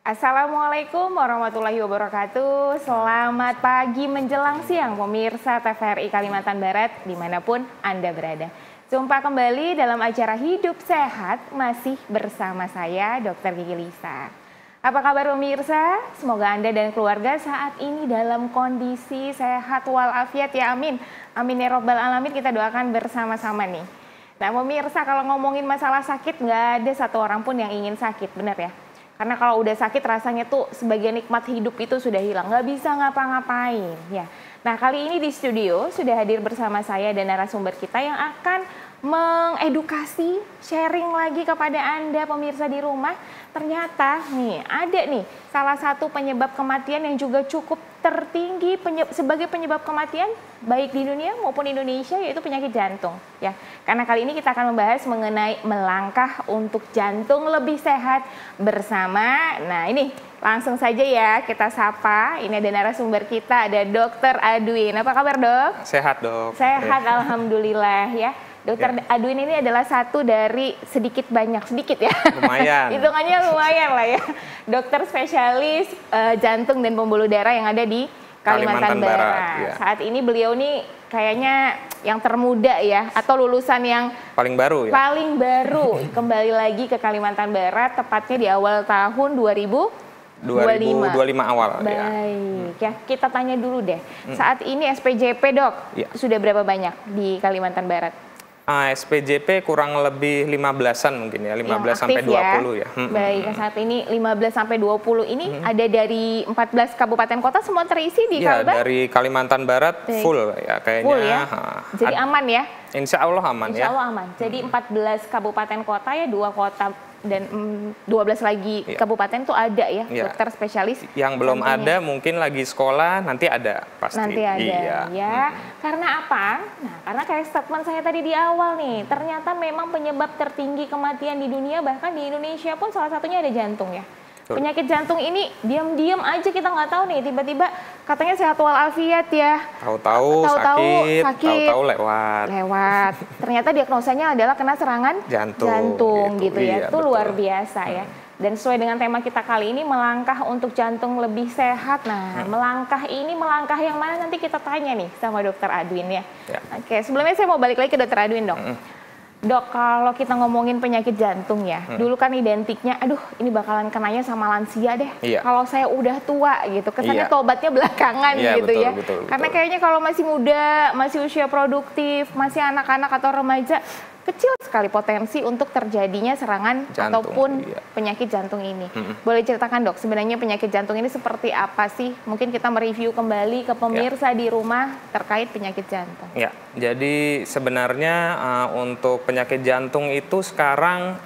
Assalamualaikum warahmatullahi wabarakatuh. Selamat pagi menjelang siang pemirsa TVRI Kalimantan Barat dimanapun Anda berada. Jumpa kembali dalam acara Hidup Sehat masih bersama saya Dr. Gigi Lisa. Apa kabar pemirsa? Semoga Anda dan keluarga saat ini dalam kondisi sehat walafiat ya amin. Amin ya robbal alamin, kita doakan bersama-sama nih. Nah pemirsa, kalau ngomongin masalah sakit nggak ada satu orang pun yang ingin sakit, benar ya? Karena kalau udah sakit rasanya tuh sebagian nikmat hidup itu sudah hilang, nggak bisa ngapa-ngapain ya. Nah kali ini di studio sudah hadir bersama saya dan narasumber kita yang akan mengedukasi, sharing lagi kepada Anda pemirsa di rumah. Ternyata nih ada nih salah satu penyebab kematian yang juga cukup tertinggi sebagai penyebab kematian baik di dunia maupun Indonesia, yaitu penyakit jantung ya. Karena kali ini kita akan membahas mengenai melangkah untuk jantung lebih sehat bersama. Nah ini langsung saja ya kita sapa. Ini ada narasumber kita, ada Dr. Adwin. Apa kabar dok? Sehat dok. Sehat alhamdulillah ya. Dokter Adwin ini adalah satu dari sedikit ya. Lumayan. Hitungannya lumayan lah ya. Dokter spesialis jantung dan pembuluh darah yang ada di Kalimantan Barat. Ya. Saat ini beliau nih kayaknya yang termuda ya, atau lulusan yang paling baru ya. Paling baru kembali lagi ke Kalimantan Barat, tepatnya di awal tahun 2025 awal. Baik ya, kita tanya dulu deh. Saat ini SPJP dok, sudah berapa banyak di Kalimantan Barat? SPJP kurang lebih 15-an mungkin ya, 15 sampai 20 ya. Baik, saat ini 15 sampai 20 ini ada dari 14 kabupaten kota semua terisi di Kalbar? Dari Kalimantan Barat full ya kayaknya. Full ya? Jadi aman ya? Insya Allah aman ya. Insya Allah aman. Jadi 14 kabupaten kota ya, 2 kota dan 12 lagi kabupaten tuh ada ya, dokter spesialis. Yang belum ada mungkin lagi sekolah, nanti ada pasti. Nanti ada ya. Karena apa? Nah, karena kayak statement saya tadi di awal nih, ternyata memang penyebab tertinggi kematian di dunia, bahkan di Indonesia pun salah satunya ada jantung ya. Penyakit jantung ini diam-diam aja kita nggak tahu nih, tiba-tiba katanya sehat walafiat ya. Tahu-tahu sakit, tahu-tahu lewat. Ternyata diagnosanya adalah kena serangan jantung gitu ya. Itu luar biasa ya. Dan sesuai dengan tema kita kali ini, melangkah untuk jantung lebih sehat. Nah, melangkah yang mana nanti kita tanya nih sama Dokter Adwin ya. Oke, sebelumnya saya mau balik lagi ke Dokter Adwin dong. Dok, kalau kita ngomongin penyakit jantung ya, dulu kan identiknya, aduh ini bakalan kenanya sama lansia deh. Kalau saya udah tua gitu, kesannya tobatnya belakangan gitu ya. Karena kayaknya kalau masih muda, masih usia produktif, masih anak-anak atau remaja, kecil sekali potensi untuk terjadinya serangan ataupun penyakit jantung ini. Boleh ceritakan dok, sebenarnya penyakit jantung ini seperti apa sih? Mungkin kita mereview kembali ke pemirsa di rumah terkait penyakit jantung. Ya, jadi sebenarnya untuk penyakit jantung itu sekarang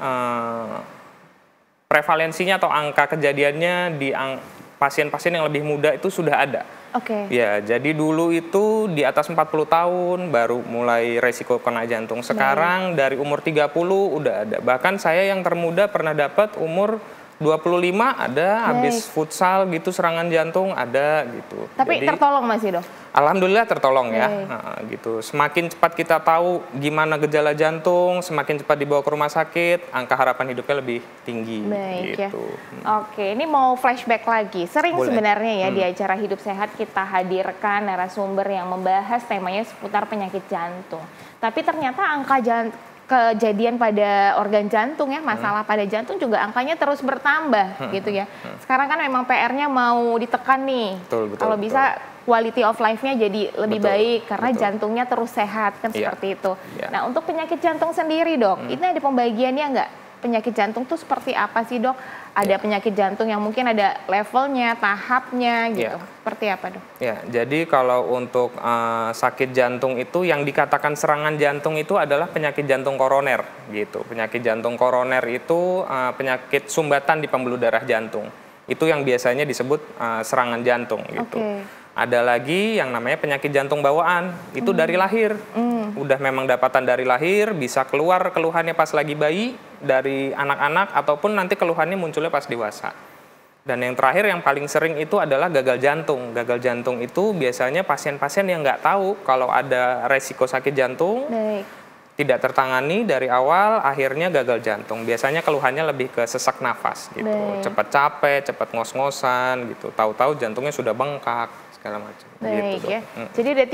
prevalensinya atau angka kejadiannya di pasien-pasien yang lebih muda itu sudah ada. Ya, jadi dulu itu di atas 40 tahun baru mulai resiko kena jantung. Sekarang dari umur 30 udah ada. Bahkan saya yang termuda pernah dapat umur 25 ada, habis futsal gitu serangan jantung ada gitu. Tapi jadi, tertolong masih dok? Alhamdulillah tertolong ya, gitu. Semakin cepat kita tahu gimana gejala jantung, semakin cepat dibawa ke rumah sakit, angka harapan hidupnya lebih tinggi. Gitu. Oke, ini mau flashback lagi. Sering sebenarnya ya di acara Hidup Sehat kita hadirkan narasumber yang membahas temanya seputar penyakit jantung. Tapi ternyata angka kejadian pada organ jantung ya, masalah pada jantung juga angkanya terus bertambah gitu ya. Sekarang kan memang PR-nya mau ditekan nih. Kalau bisa quality of life-nya jadi lebih baik karena jantungnya terus sehat kan seperti itu. Nah, untuk penyakit jantung sendiri dok, ini ada pembagiannya nggak? Penyakit jantung tuh seperti apa sih dok? Ada penyakit jantung yang mungkin ada levelnya, tahapnya gitu. Seperti apa dok? Ya, jadi kalau untuk sakit jantung itu yang dikatakan serangan jantung itu adalah penyakit jantung koroner gitu. Penyakit jantung koroner itu penyakit sumbatan di pembuluh darah jantung. Itu yang biasanya disebut serangan jantung gitu. Ada lagi yang namanya penyakit jantung bawaan, itu dari lahir. Udah memang dapatan dari lahir, bisa keluar keluhannya pas lagi bayi, dari anak-anak, ataupun nanti keluhannya munculnya pas dewasa. Dan yang terakhir yang paling sering itu adalah gagal jantung. Gagal jantung itu biasanya pasien-pasien yang nggak tahu kalau ada resiko sakit jantung. tidak tertangani dari awal, akhirnya gagal jantung. Biasanya keluhannya lebih ke sesak nafas gitu, cepat capek, cepat ngos-ngosan gitu. Tahu-tahu jantungnya sudah bengkak segala macam. Baik gitu, ya. Jadi ada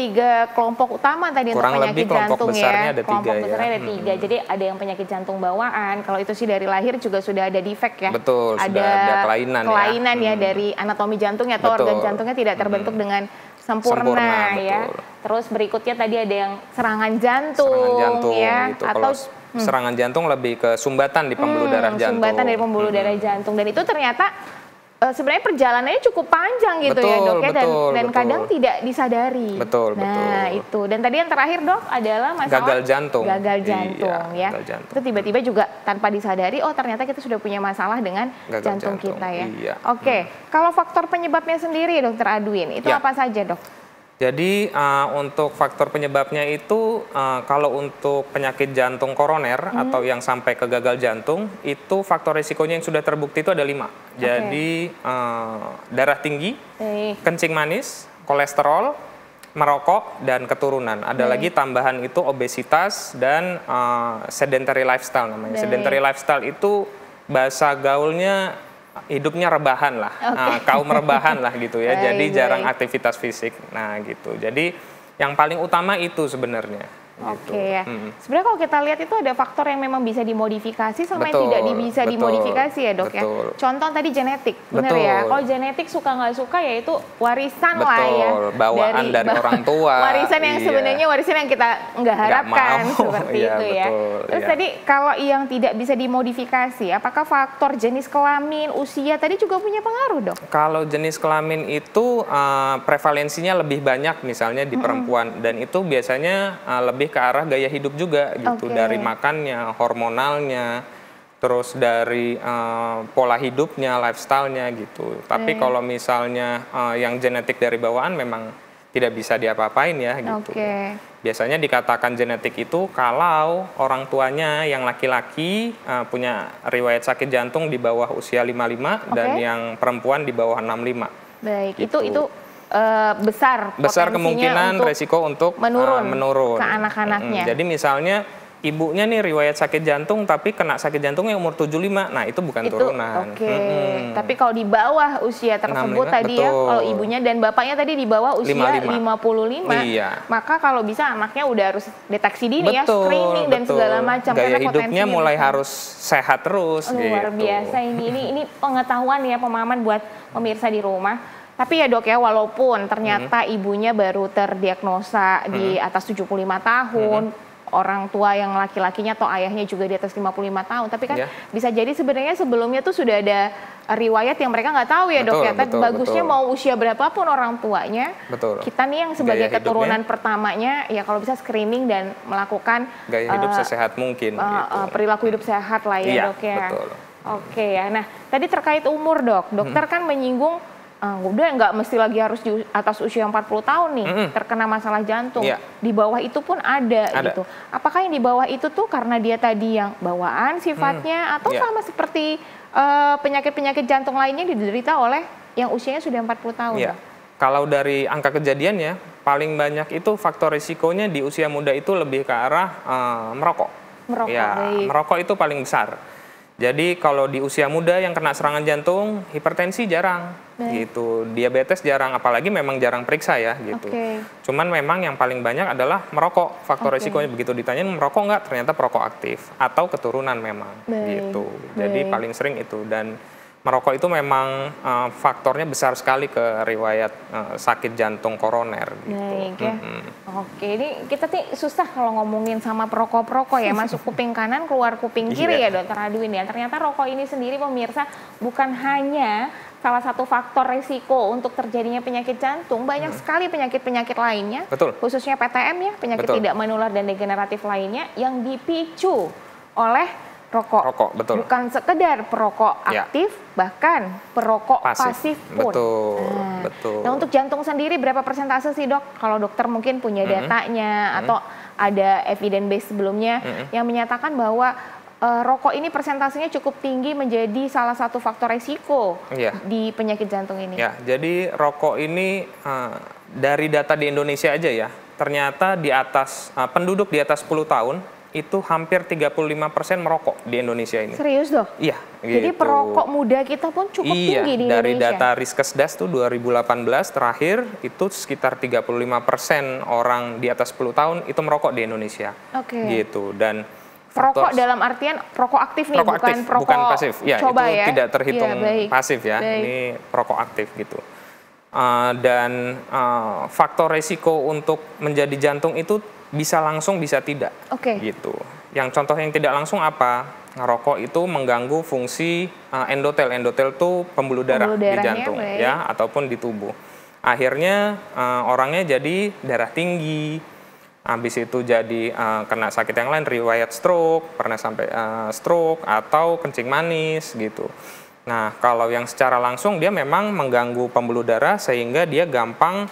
3 kelompok utama tadi kurang untuk penyakit lebih kelompok jantung besarnya ya. ada 3 kelompok ya. besarnya ada 3. Jadi ada yang penyakit jantung bawaan. Kalau itu sih dari lahir juga sudah ada defek ya. Betul, sudah ada kelainan ya dari anatomi jantungnya atau organ jantungnya tidak terbentuk dengan sempurna ya. Betul. Terus berikutnya tadi ada yang serangan jantung ya. Gitu. Atau kalau serangan jantung lebih ke sumbatan di pembuluh darah jantung. Sumbatan dari pembuluh darah jantung, dan itu ternyata sebenarnya perjalanannya cukup panjang gitu ya dok ya, dan kadang tidak disadari. Nah itu, dan tadi yang terakhir dok adalah masalah gagal jantung. Gagal jantung ya. Gagal jantung. Itu tiba-tiba juga tanpa disadari, oh ternyata kita sudah punya masalah dengan jantung kita ya. Iya. Oke, kalau faktor penyebabnya sendiri dokter Adwin, itu apa saja dok? Jadi untuk faktor penyebabnya itu kalau untuk penyakit jantung koroner atau yang sampai ke gagal jantung, itu faktor risikonya yang sudah terbukti itu ada 5. Jadi darah tinggi, kencing manis, kolesterol, merokok, dan keturunan. Ada lagi tambahan itu obesitas dan sedentary lifestyle namanya. Sedentary lifestyle itu bahasa gaulnya hidupnya rebahan lah, kaum rebahan lah gitu ya. Jadi jarang aktivitas fisik. Nah gitu. Jadi yang paling utama itu sebenarnya. Oke ya. Sebenarnya kalau kita lihat itu ada faktor yang memang bisa dimodifikasi sama yang tidak bisa dimodifikasi ya dok ya. Contoh tadi genetik, benar ya. Kalau genetik suka nggak suka ya itu warisan lah ya. Bawaan dari orang tua. Warisan yang sebenarnya warisan yang kita nggak harapkan seperti itu ya. Terus tadi kalau yang tidak bisa dimodifikasi, apakah faktor jenis kelamin, usia tadi juga punya pengaruh dok? Kalau jenis kelamin itu prevalensinya lebih banyak misalnya di perempuan, dan itu biasanya lebih ke arah gaya hidup juga gitu, dari makannya, hormonalnya, terus dari pola hidupnya, lifestyle-nya gitu. Tapi kalau misalnya yang genetik dari bawaan memang tidak bisa diapa-apain ya gitu. Biasanya dikatakan genetik itu kalau orang tuanya yang laki-laki punya riwayat sakit jantung di bawah usia 55 dan yang perempuan di bawah 65. Baik, gitu. itu besar kemungkinan resiko untuk menurun ke anak-anaknya. Jadi misalnya ibunya nih riwayat sakit jantung tapi kena sakit jantungnya umur 75, nah itu bukan turunan. Tapi kalau di bawah usia tersebut tadi ya, kalau ibunya dan bapaknya tadi di bawah usia 55, maka kalau bisa anaknya udah harus deteksi dini ya, screening dan segala macam. Gaya hidupnya mulai harus sehat terus. Luar biasa ini pengetahuan ya, pemahaman buat pemirsa di rumah. Tapi ya dok ya, walaupun ternyata ibunya baru terdiagnosa di atas 75 tahun, orang tua yang laki-lakinya atau ayahnya juga di atas 55 tahun, tapi kan bisa jadi sebenarnya sebelumnya tuh sudah ada riwayat yang mereka nggak tau ya dok ya. Bagusnya mau usia berapapun orang tuanya, kita nih yang sebagai keturunan pertamanya ya kalau bisa screening dan melakukan gaya hidup sesehat mungkin. Perilaku hidup sehat lah ya dok ya. Oke ya, nah tadi terkait umur dok, dokter kan menyinggung udah nggak mesti lagi harus di atas usia 40 tahun nih terkena masalah jantung. Di bawah itu pun ada gitu. Apakah yang di bawah itu tuh karena dia tadi yang bawaan sifatnya atau sama seperti penyakit-penyakit jantung lainnya diderita oleh yang usianya sudah 40 tahun? Kalau dari angka kejadian ya, paling banyak itu faktor risikonya di usia muda itu lebih ke arah merokok. Merokok itu paling besar. Jadi kalau di usia muda yang kena serangan jantung, hipertensi jarang, gitu, diabetes jarang, apalagi memang jarang periksa ya, gitu. Cuman memang yang paling banyak adalah merokok, faktor risikonya begitu ditanyain merokok nggak, ternyata perokok aktif atau keturunan memang, gitu. Jadi paling sering itu, dan merokok itu memang faktornya besar sekali ke riwayat sakit jantung koroner. Gitu. Oke, ini kita nih susah kalau ngomongin sama perokok-perokok ya, masuk kuping kanan, keluar kuping kiri ya dokter Adwin ya. Ternyata rokok ini sendiri pemirsa bukan hanya salah satu faktor risiko untuk terjadinya penyakit jantung, banyak sekali penyakit-penyakit lainnya, khususnya PTM ya, penyakit tidak menular dan degeneratif lainnya yang dipicu oleh rokok. Bukan sekedar perokok aktif, bahkan perokok pasif pun. Nah, untuk jantung sendiri berapa persentase sih dok? Kalau dokter mungkin punya datanya atau ada evidence base sebelumnya yang menyatakan bahwa rokok ini persentasenya cukup tinggi menjadi salah satu faktor resiko di penyakit jantung ini. Jadi rokok ini dari data di Indonesia aja ya, ternyata di atas penduduk di atas 10 tahun itu hampir 35% merokok di Indonesia ini. Serius dok? Iya. Jadi gitu. perokok muda kita pun cukup tinggi di Indonesia. Dari data Riskesdas tuh 2018 terakhir itu sekitar 35% orang di atas 10 tahun itu merokok di Indonesia. Oke. Gitu. Dan perokok dalam artian perokok aktif nih, perokok bukan aktif, perokok bukan pasif. Ya, coba itu ya. tidak terhitung pasif ya. Baik. Ini perokok aktif gitu. Dan faktor resiko untuk menjadi jantung itu bisa langsung bisa tidak. Oke. Gitu. Yang contoh yang tidak langsung apa? Ngerokok itu mengganggu fungsi endotel. Endotel itu pembuluh darah di jantung ya ataupun di tubuh. Akhirnya orangnya jadi darah tinggi. Habis itu jadi kena sakit yang lain, riwayat stroke, pernah sampai stroke atau kencing manis gitu. Nah, kalau yang secara langsung dia memang mengganggu pembuluh darah sehingga dia gampang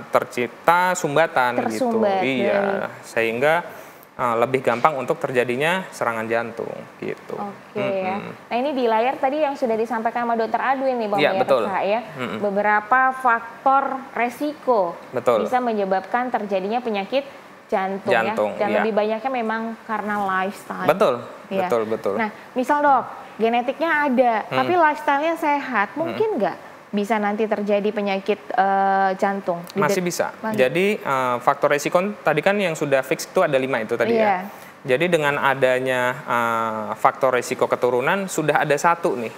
tercipta sumbatan gitu. Iya, sehingga lebih gampang untuk terjadinya serangan jantung gitu. Oke ya. Nah, ini di layar tadi yang sudah disampaikan sama Dokter Adwin nih Bang ya. Beberapa faktor resiko bisa menyebabkan terjadinya penyakit jantung ya. Dan lebih banyaknya memang karena lifestyle. Betul. Nah, misal dok, genetiknya ada, tapi lifestyle-nya sehat, mungkin nggak bisa nanti terjadi penyakit jantung? Masih bisa. Jadi faktor resiko tadi kan yang sudah fix itu ada 5 itu tadi ya. Jadi dengan adanya faktor resiko keturunan sudah ada 1 nih.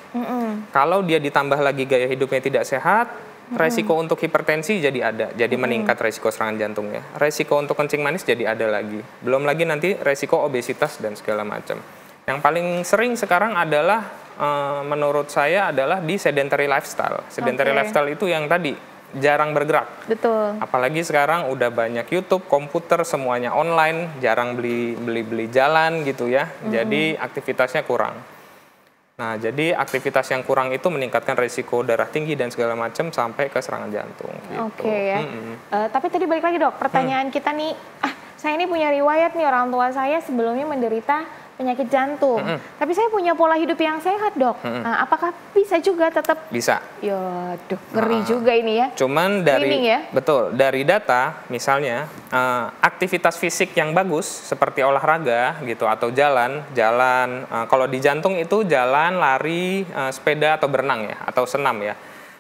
Kalau dia ditambah lagi gaya hidupnya tidak sehat, resiko untuk hipertensi jadi ada, jadi meningkat resiko serangan jantungnya. Resiko untuk kencing manis jadi ada lagi. Belum lagi nanti resiko obesitas dan segala macam. Yang paling sering sekarang adalah menurut saya adalah di sedentary lifestyle. Sedentary lifestyle itu yang tadi jarang bergerak. Betul. Apalagi sekarang udah banyak YouTube, komputer, semuanya online, jarang beli jalan gitu ya. Jadi aktivitasnya kurang. Nah, jadi aktivitas yang kurang itu meningkatkan risiko darah tinggi dan segala macam sampai ke serangan jantung. Gitu. Oke ya. Tapi tadi balik lagi dok, pertanyaan kita nih, saya ini punya riwayat nih orang tua saya sebelumnya menderita penyakit jantung. Tapi saya punya pola hidup yang sehat dok. Apakah bisa juga tetap? Bisa. Ya, ngeri juga ini ya. Cuman dari data, misalnya aktivitas fisik yang bagus seperti olahraga gitu atau jalan. Kalau di jantung itu jalan, lari, sepeda atau berenang ya atau senam ya.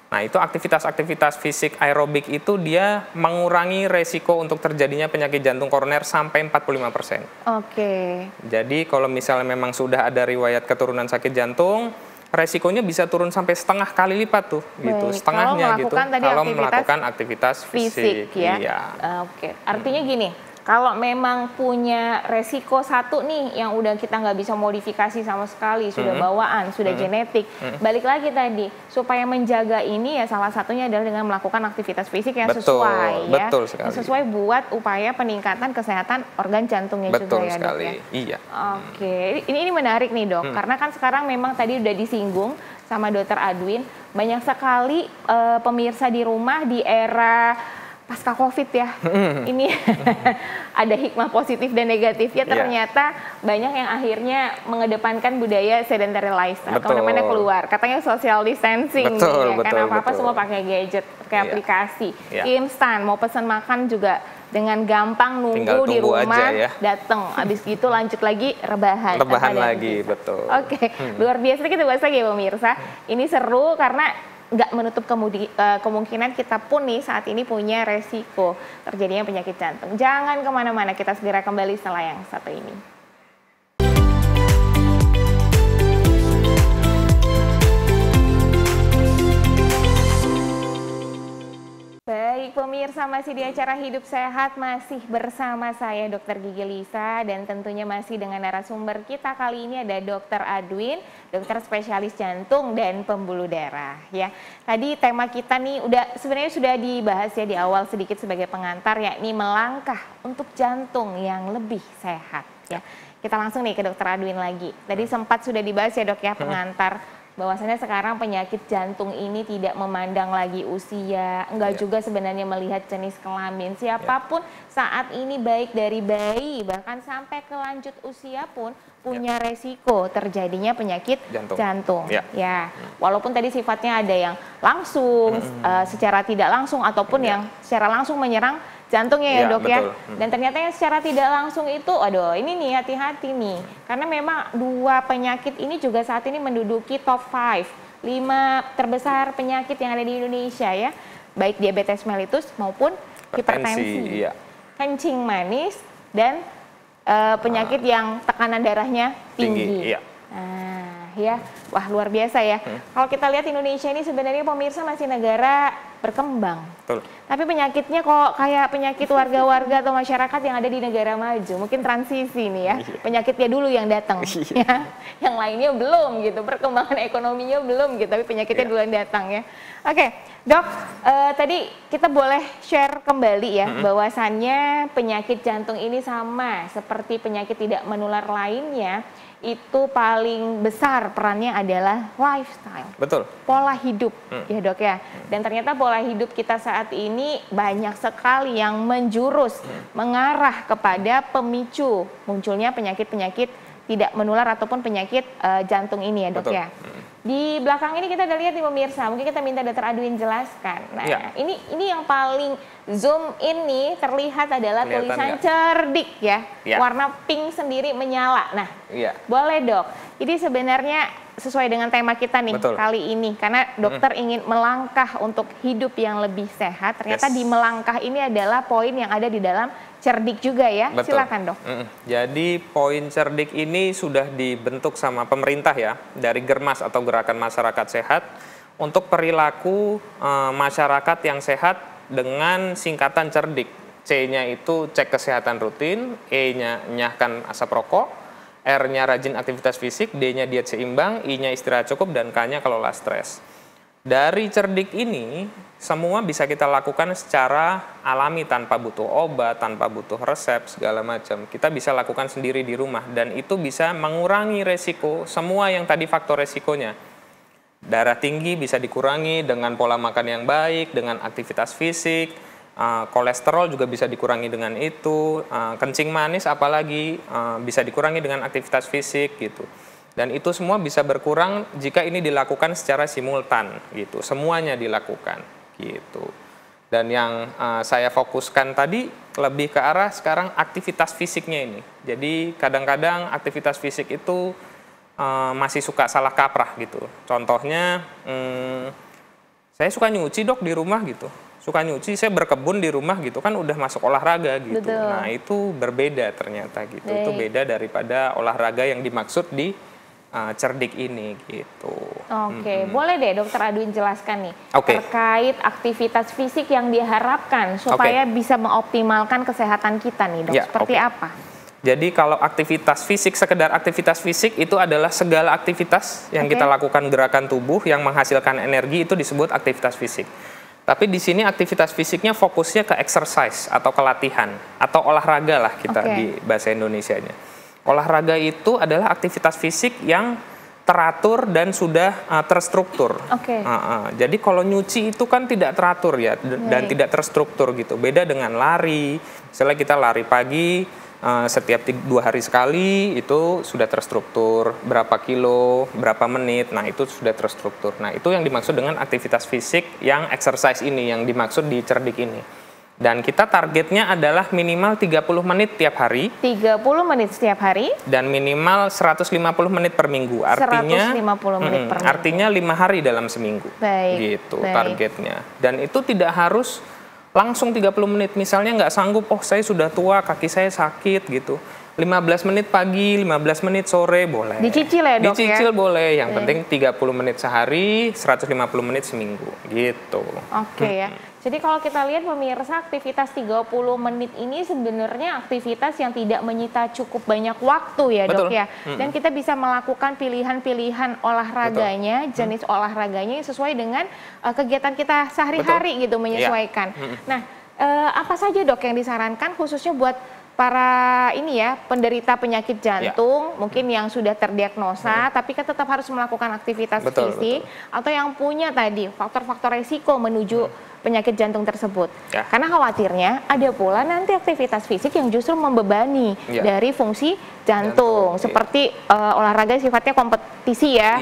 Nah, itu aktivitas fisik aerobik itu dia mengurangi resiko untuk terjadinya penyakit jantung koroner sampai 45%. Oke. Jadi kalau misalnya memang sudah ada riwayat keturunan sakit jantung, resikonya bisa turun sampai setengah kali lipat tuh, gitu. Setengahnya gitu. Kalau melakukan aktivitas fisik ya. Iya. Oke. Artinya gini, kalau memang punya resiko 1 nih yang udah kita nggak bisa modifikasi sama sekali, sudah bawaan, sudah genetik, balik lagi tadi, supaya menjaga ini ya salah satunya adalah dengan melakukan aktivitas fisik yang sesuai ya. Betul sekali. Yang sesuai buat upaya peningkatan kesehatan organ jantungnya juga ya dok ya. Iya. Oke, ini menarik nih dok, karena kan sekarang memang tadi udah disinggung sama Dokter Adwin, banyak sekali pemirsa di rumah di era pasca COVID ya, ini ada hikmah positif dan negatifnya. Ternyata banyak yang akhirnya mengedepankan budaya sedentary lifestyle, kemana-mana keluar. Katanya social distancing, kan apa-apa semua pakai gadget, pakai aplikasi, instan, mau pesan makan juga dengan gampang nunggu di rumah, datang. Abis gitu lanjut lagi rebahan lagi, betul. Oke, luar biasa kita bahas lagi ya pemirsa. Ini seru karena nggak menutup kemungkinan kita pun nih saat ini punya resiko terjadinya penyakit jantung. Jangan kemana-mana, kita segera kembali setelah yang satu ini. Baik pemirsa, masih di acara Hidup Sehat, masih bersama saya Dr. Gigi Lisa dan tentunya masih dengan narasumber kita kali ini ada Dr. Adwin, dokter spesialis jantung dan pembuluh darah ya. Tadi tema kita nih sebenarnya sudah dibahas ya di awal sedikit sebagai pengantar, yakni melangkah untuk jantung yang lebih sehat ya. Kita langsung nih ke Dr. Adwin lagi. Tadi sempat sudah dibahas ya dok ya pengantar, bahwasanya sekarang penyakit jantung ini tidak memandang lagi usia, enggak juga sebenarnya melihat jenis kelamin. Siapapun saat ini baik dari bayi bahkan sampai ke lanjut usia pun punya resiko terjadinya penyakit jantung. Ya, walaupun tadi sifatnya ada yang langsung, secara tidak langsung ataupun yang secara langsung menyerang jantungnya ya, Dok ya. Betul. Dan ternyata yang secara tidak langsung itu, aduh ini nih hati-hati nih. Karena memang dua penyakit ini juga saat ini menduduki top 5 terbesar penyakit yang ada di Indonesia ya. Baik diabetes mellitus maupun hipertensi. Iya. Kencing manis dan penyakit yang tekanan darahnya tinggi. Iya. Nah, ya, wah luar biasa ya. Kalau kita lihat Indonesia ini sebenarnya pemirsa masih negara berkembang. Betul. Tapi penyakitnya kok kayak penyakit warga-warga atau masyarakat yang ada di negara maju. Mungkin transisi nih ya. Penyakitnya dulu yang datang. Ya. Yang lainnya belum gitu. Perkembangan ekonominya belum gitu. Tapi penyakitnya duluan datang ya. Oke, Dok. Tadi kita boleh share kembali ya. Bahwasannya penyakit jantung ini sama seperti penyakit tidak menular lainnya. Itu paling besar perannya adalah lifestyle. Betul. Pola hidup ya, Dok ya. Dan ternyata pola hidup kita saat ini banyak sekali yang menjurus mengarah kepada pemicu munculnya penyakit-penyakit tidak menular ataupun penyakit jantung ini ya, Dok. Betul. Ya. Di belakang ini kita udah lihat nih pemirsa, mungkin kita minta Dr. Adwin jelaskan. Nah, ini yang paling zoom in nih terlihat adalah tulisan cerdik ya. Warna pink sendiri menyala. Nah, boleh, Dok. Ini sebenarnya sesuai dengan tema kita nih kali ini, karena dokter ingin melangkah untuk hidup yang lebih sehat. Ternyata di melangkah ini adalah poin yang ada di dalam cerdik juga ya. Silakan, Dok. Jadi poin cerdik ini sudah dibentuk sama pemerintah ya, dari Germas atau Gerakan Masyarakat Sehat untuk perilaku masyarakat yang sehat dengan singkatan cerdik. C-nya itu cek kesehatan rutin, E-nya nyahkan asap rokok, R-nya rajin aktivitas fisik, D-nya diet seimbang, I-nya istirahat cukup, dan K-nya kelola stres. Dari cerdik ini, semua bisa kita lakukan secara alami tanpa butuh obat, tanpa butuh resep, segala macam. Kita bisa lakukan sendiri di rumah, dan itu bisa mengurangi resiko semua yang tadi faktor resikonya. Darah tinggi bisa dikurangi dengan pola makan yang baik, dengan aktivitas fisik, kolesterol juga bisa dikurangi dengan itu, kencing manis apalagi bisa dikurangi dengan aktivitas fisik gitu. Dan itu semua bisa berkurang jika ini dilakukan secara simultan gitu. Semuanya dilakukan gitu. Dan yang saya fokuskan tadi lebih ke arah sekarang aktivitas fisiknya ini. Jadi kadang-kadang aktivitas fisik itu masih suka salah kaprah gitu. Contohnya saya suka nyuci, Dok, di rumah gitu. Suka nyuci, saya berkebun di rumah gitu, kan udah masuk olahraga gitu. Betul. Nah, itu berbeda ternyata gitu. Itu beda daripada olahraga yang dimaksud di cerdik ini gitu. Oke, boleh deh Dokter Adwin jelaskan nih terkait aktivitas fisik yang diharapkan supaya bisa mengoptimalkan kesehatan kita nih, Dok. Seperti apa? Jadi kalau aktivitas fisik, sekedar aktivitas fisik itu adalah segala aktivitas yang kita lakukan gerakan tubuh yang menghasilkan energi, itu disebut aktivitas fisik. Tapi di sini aktivitas fisiknya fokusnya ke exercise atau ke latihan atau olahraga lah kita di bahasa Indonesianya. Olahraga itu adalah aktivitas fisik yang teratur dan sudah terstruktur. Jadi kalau nyuci itu kan tidak teratur ya dan tidak terstruktur gitu. Beda dengan lari, misalnya kita lari pagi setiap 2 hari sekali itu sudah terstruktur, berapa kilo, berapa menit, nah itu sudah terstruktur. Nah itu yang dimaksud dengan aktivitas fisik yang exercise ini, yang dimaksud di cerdik ini. Dan kita targetnya adalah minimal 30 menit tiap hari. 30 menit setiap hari. Dan minimal 150 menit per minggu. Artinya 150 menit per minggu. Artinya 5 hari dalam seminggu. Gitu targetnya. Dan itu tidak harus langsung 30 menit, misalnya nggak sanggup, saya sudah tua, kaki saya sakit gitu. 15 menit pagi, 15 menit sore boleh. Dicicil ya, Dok? Dicicil boleh, yang penting 30 menit sehari, 150 menit seminggu gitu. Ya. Jadi kalau kita lihat pemirsa, aktivitas 30 menit ini sebenarnya aktivitas yang tidak menyita cukup banyak waktu ya, Dok ya. Dan kita bisa melakukan pilihan-pilihan olahraganya, jenis olahraganya yang sesuai dengan kegiatan kita sehari-hari gitu, menyesuaikan. Nah, apa saja, Dok, yang disarankan khususnya buat para ini ya penderita penyakit jantung mungkin yang sudah terdiagnosa tapi kan tetap harus melakukan aktivitas fisik atau yang punya tadi faktor-faktor resiko menuju penyakit jantung tersebut. Karena khawatirnya ada pula nanti aktivitas fisik yang justru membebani dari fungsi jantung. Seperti olahraga sifatnya kompetisi ya,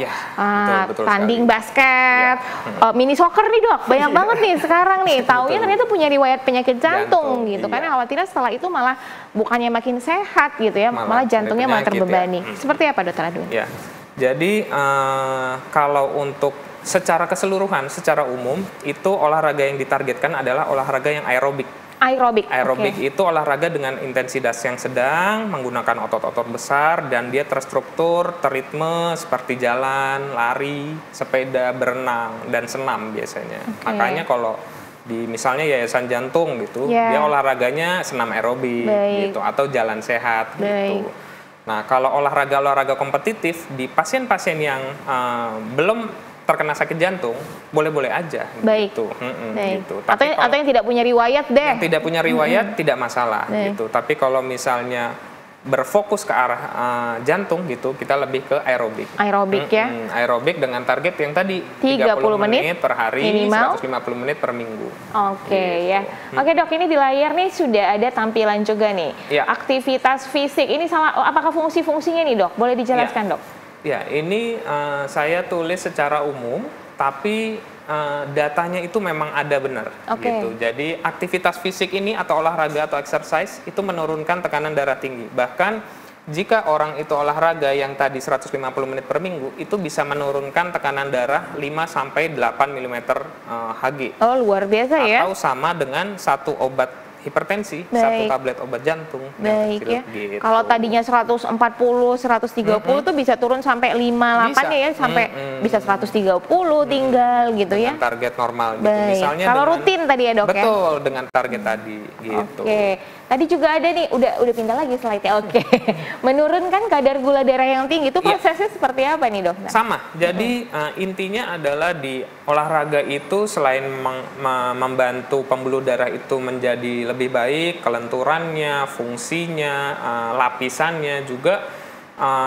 tanding basket, mini soccer nih dok, banyak banget nih sekarang nih. Taunya ternyata punya riwayat penyakit jantung gitu. Karena khawatirnya setelah itu malah bukannya makin sehat gitu ya, malah jantungnya malah terbebani. Seperti apa Dr. Adun? Jadi kalau untuk secara keseluruhan, secara umum, itu olahraga yang ditargetkan adalah olahraga yang aerobik. Aerobik itu olahraga dengan intensitas yang sedang, menggunakan otot-otot besar, dan dia terstruktur, teritme, seperti jalan, lari, sepeda, berenang, dan senam biasanya. Makanya kalau di misalnya yayasan jantung gitu, dia olahraganya senam aerobik gitu, atau jalan sehat gitu. Nah, kalau olahraga-olahraga kompetitif, di pasien-pasien yang belum terkena sakit jantung, boleh-boleh aja gitu. Gitu. Tapi atau yang tidak punya riwayat deh. Yang tidak punya riwayat tidak masalah gitu. Tapi kalau misalnya berfokus ke arah jantung gitu, kita lebih ke aerobik. Aerobik ya. Aerobik dengan target yang tadi 30 menit per hari, minimal 150 menit per minggu. Gitu. Oke dok, ini di layar nih sudah ada tampilan juga nih. Aktivitas fisik ini apakah fungsi-fungsinya nih dok? Boleh dijelaskan dok? Ya, ini saya tulis secara umum, tapi datanya itu memang ada benar. Gitu. Jadi aktivitas fisik ini atau olahraga atau exercise itu menurunkan tekanan darah tinggi. Bahkan jika orang itu olahraga yang tadi 150 menit per minggu, itu bisa menurunkan tekanan darah 5-8 mm Hg. Oh, luar biasa ya. Atau sama dengan satu obat hipertensi, satu tablet obat jantung. Gitu. Kalau tadinya 140, 130 tuh bisa turun sampai 58 ya, sampai bisa 130 tinggal gitu ya. Dengan target normal gitu. Misalnya kalau rutin tadi ya dok ya? Betul, dengan target tadi gitu. Tadi juga ada nih, udah pindah lagi slide-nya. Menurunkan kadar gula darah yang tinggi itu prosesnya seperti apa nih dok? Sama, jadi intinya adalah di olahraga itu selain membantu pembuluh darah itu menjadi lebih baik, kelenturannya, fungsinya, lapisannya juga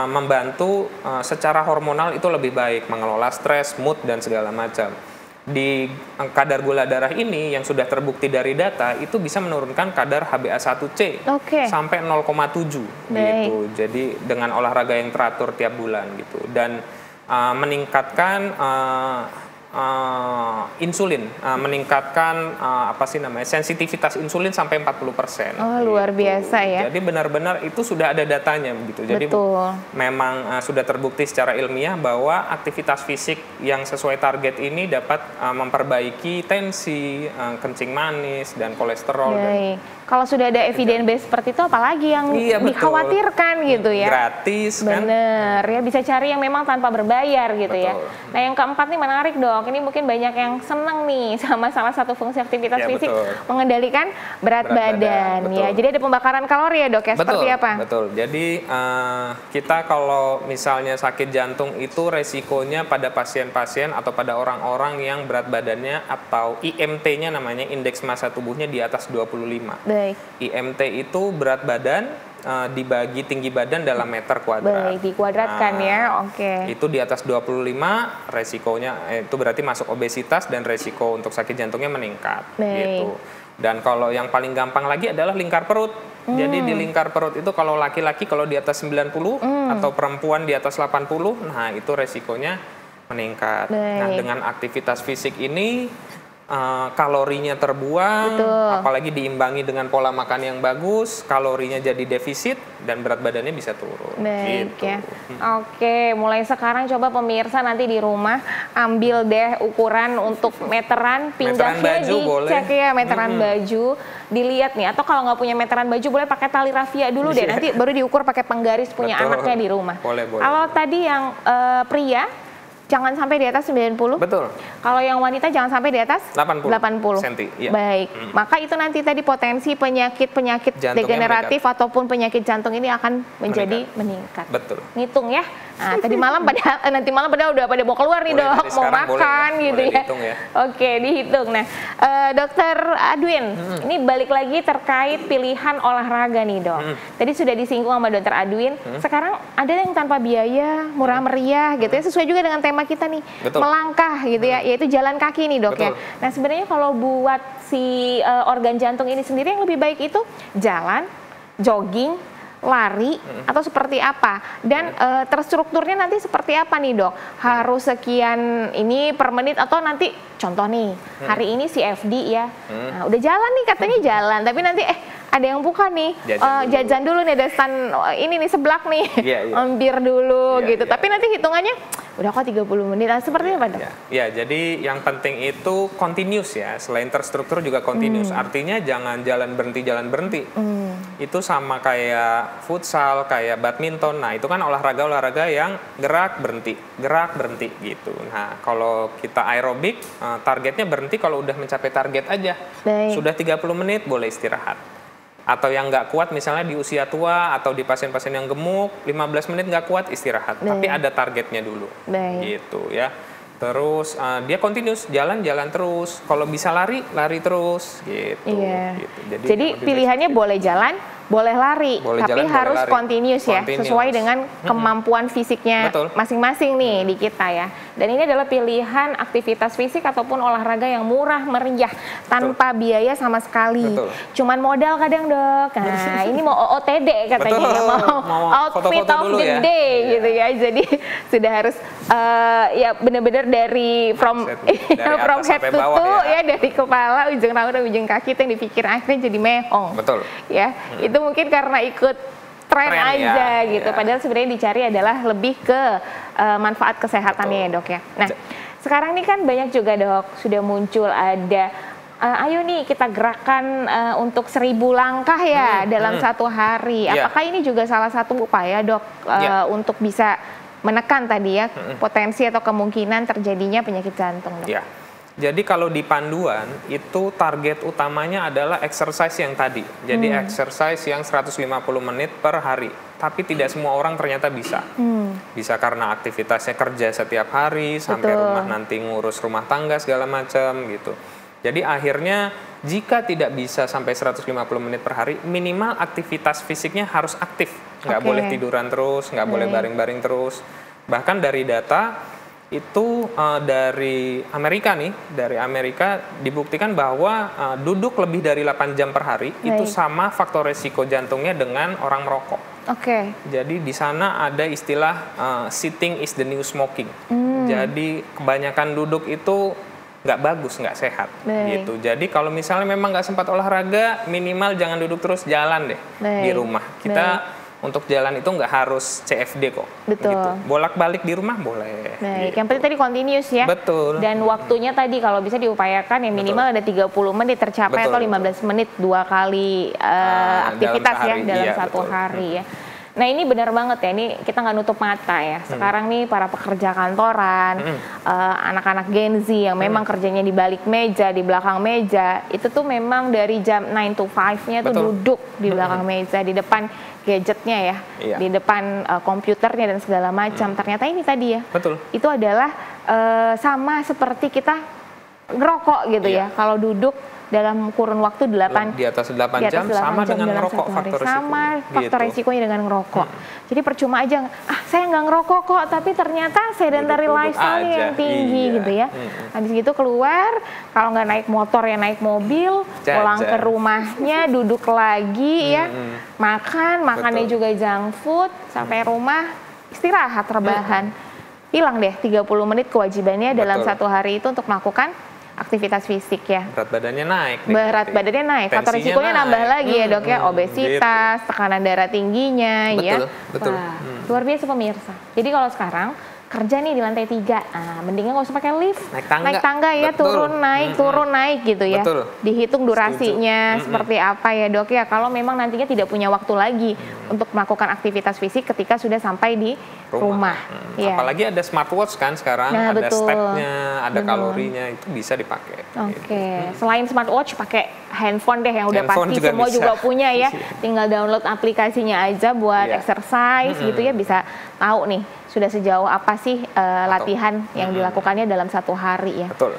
membantu secara hormonal itu lebih baik, mengelola stres, mood, dan segala macam. Di kadar gula darah ini yang sudah terbukti dari data itu bisa menurunkan kadar HbA1c sampai 0,7 gitu. Jadi dengan olahraga yang teratur tiap bulan gitu, dan meningkatkan insulin, meningkatkan sensitivitas insulin sampai 40%. Luar biasa ya. Jadi benar-benar itu sudah ada datanya begitu. Jadi memang sudah terbukti secara ilmiah bahwa aktivitas fisik yang sesuai target ini dapat memperbaiki tensi, kencing manis, dan kolesterol. Kalau sudah ada evidence base seperti itu, apalagi yang dikhawatirkan gitu ya. Gratis kan. Bener ya, bisa cari yang memang tanpa berbayar gitu ya. Nah yang keempat nih menarik dok, ini mungkin banyak yang seneng nih sama salah satu fungsi aktivitas fisik, mengendalikan berat badan ya. Jadi ada pembakaran kalori ya dok ya, seperti apa? Betul, jadi kita kalau misalnya sakit jantung itu resikonya pada pasien-pasien atau pada orang-orang yang berat badannya atau IMT-nya namanya, indeks massa tubuhnya di atas 25. IMT itu berat badan dibagi tinggi badan dalam meter kuadrat. Dikuadratkan ya, Itu di atas 25 resikonya, itu berarti masuk obesitas dan resiko untuk sakit jantungnya meningkat. Gitu. Dan kalau yang paling gampang lagi adalah lingkar perut. Jadi di lingkar perut itu kalau laki-laki kalau di atas 90 atau perempuan di atas 80, nah itu resikonya meningkat. Nah dengan aktivitas fisik ini kalorinya terbuang, apalagi diimbangi dengan pola makan yang bagus, kalorinya jadi defisit dan berat badannya bisa turun. Ya. Mulai sekarang coba pemirsa nanti di rumah ambil deh ukuran untuk meteran pinggangnya, dicek ya meteran baju, dilihat nih. Atau kalau nggak punya meteran baju boleh pakai tali rafia dulu deh, nanti baru diukur pakai penggaris punya anaknya di rumah. Kalau tadi yang pria jangan sampai di atas 90. Betul. Kalau yang wanita jangan sampai di atas 80 cm. Iya. Baik. Maka itu nanti tadi potensi penyakit degeneratif ataupun penyakit jantung ini akan menjadi meningkat. Betul. Ngitung ya. Nah, tadi malam nanti malam udah pada mau keluar nih, Dok, mau makan gitu ya. Oke, dihitung. Nah, Dokter Adwin, ini balik lagi terkait pilihan olahraga nih, Dok. Tadi sudah disinggung sama Dokter Adwin. Sekarang ada yang tanpa biaya, murah meriah gitu ya, sesuai juga dengan tema kita nih. Betul. Melangkah gitu ya, yaitu jalan kaki nih, Dok. Betul. Ya. Nah, sebenarnya kalau buat si organ jantung ini sendiri yang lebih baik itu jalan, jogging, lari, atau seperti apa, dan terstrukturnya nanti seperti apa nih, Dok? Harus sekian ini per menit, atau nanti contoh nih hari ini si FD ya, nah, udah jalan nih katanya jalan, tapi nanti ada yang buka nih, jajan dulu nih, ada stand ini nih seblak nih, bir dulu gitu, tapi nanti hitungannya udah kok 30 menit, seperti apa, Dok? Ya, jadi yang penting itu continuous ya, selain terstruktur juga continuous, artinya jangan jalan berhenti. Itu sama kayak futsal, kayak badminton, nah itu kan olahraga yang gerak berhenti gitu. Nah kalau kita aerobik, targetnya berhenti kalau udah mencapai target aja. Baik. Sudah 30 menit boleh istirahat. Atau yang nggak kuat misalnya di usia tua atau di pasien-pasien yang gemuk, 15 menit nggak kuat istirahat. Baik. Tapi ada targetnya dulu. Baik. Gitu ya. Terus dia continuous, jalan terus. Kalau bisa lari terus gitu. Iya. Gitu. Jadi pilihannya boleh jalan, boleh lari, tapi harus continuous ya, sesuai dengan kemampuan fisiknya masing-masing nih di kita ya. Dan ini adalah pilihan aktivitas fisik ataupun olahraga yang murah meriah tanpa biaya sama sekali. Cuman modal kadang, Dok. Nah, ini mau OOTD katanya, mau outfit of the day gitu ya. Jadi sudah harus ya benar-benar dari from head to toe ya, dari kepala, ujung rambut, ujung kaki itu yang dipikir akhirnya jadi mehong. Betul. Ya, itu mungkin karena ikut tren aja gitu. Padahal sebenarnya dicari adalah lebih ke manfaat kesehatannya ya, Dok ya. Nah, sekarang ini kan banyak juga, Dok, sudah muncul ada ayo nih kita gerakan untuk 1000 langkah ya dalam satu hari. Apakah ini juga salah satu upaya, Dok, untuk bisa menekan tadi ya potensi atau kemungkinan terjadinya penyakit jantung, Dok? Ya. Jadi kalau di panduan itu target utamanya adalah exercise yang tadi. Jadi exercise yang 150 menit per hari. Tapi tidak semua orang ternyata bisa. Bisa karena aktivitasnya kerja setiap hari, sampai rumah nanti ngurus rumah tangga segala macam gitu. Jadi akhirnya jika tidak bisa sampai 150 menit per hari, minimal aktivitas fisiknya harus aktif. Nggak boleh tiduran terus, nggak boleh baring-baring terus. Bahkan dari data itu dari Amerika dibuktikan bahwa duduk lebih dari 8 jam per hari itu sama faktor resiko jantungnya dengan orang merokok. Jadi di sana ada istilah sitting is the new smoking. Jadi kebanyakan duduk itu nggak bagus, nggak sehat gitu. Jadi kalau misalnya memang nggak sempat olahraga, minimal jangan duduk terus, jalan deh di rumah. Kita untuk jalan itu nggak harus CFD kok. Betul. Gitu. Bolak-balik di rumah boleh. Baik, yang penting tadi continuous ya. Betul. Dan waktunya tadi kalau bisa diupayakan ya minimal ada 30 menit tercapai atau 15 menit 2 kali aktivitas ya dalam satu hari ya. Nah ini benar banget ya, ini kita nggak nutup mata ya. Sekarang nih para pekerja kantoran, anak-anak Gen Z yang memang kerjanya di balik meja, di belakang meja, itu tuh memang dari jam 9 to 5-nya tuh duduk di belakang meja, di depan gadgetnya ya, di depan komputernya dan segala macam. Ternyata ini tadi ya, itu adalah sama seperti kita ngerokok gitu ya. Kalau duduk dalam kurun waktu di atas 8 jam sama dengan ngerokok faktor resikonya dengan ngerokok. Jadi percuma aja, saya nggak ngerokok kok, tapi ternyata sedentary lifestyle yang tinggi gitu ya. Habis gitu keluar, kalau nggak naik motor ya naik mobil, pulang ke rumahnya duduk lagi ya, makannya juga junk food, sampai rumah istirahat rebahan. Hilang deh 30 menit kewajibannya dalam satu hari itu untuk melakukan aktivitas fisik ya. Berat badannya naik. Badannya naik. Faktor risikonya nambah lagi ya, Dok ya. Obesitas, tekanan darah tingginya ya. Betul. Luar biasa pemirsa. Jadi kalau sekarang kerja nih di lantai 3, mendingan nggak usah pakai lift, naik tangga ya. betul. turun naik gitu ya. Betul. Dihitung durasinya seperti apa ya Dok ya, kalau memang nantinya tidak punya waktu lagi untuk melakukan aktivitas fisik ketika sudah sampai di rumah. Ya. Apalagi ada smartwatch kan sekarang, ada stepnya, ada kalorinya, itu bisa dipakai. Oke. Selain smartwatch, pakai handphone deh yang udah pasti semua bisa. juga punya ya. Tinggal download aplikasinya aja buat exercise gitu ya, bisa tahu nih sudah sejauh apa sih latihan yang dilakukannya dalam satu hari ya. Betul.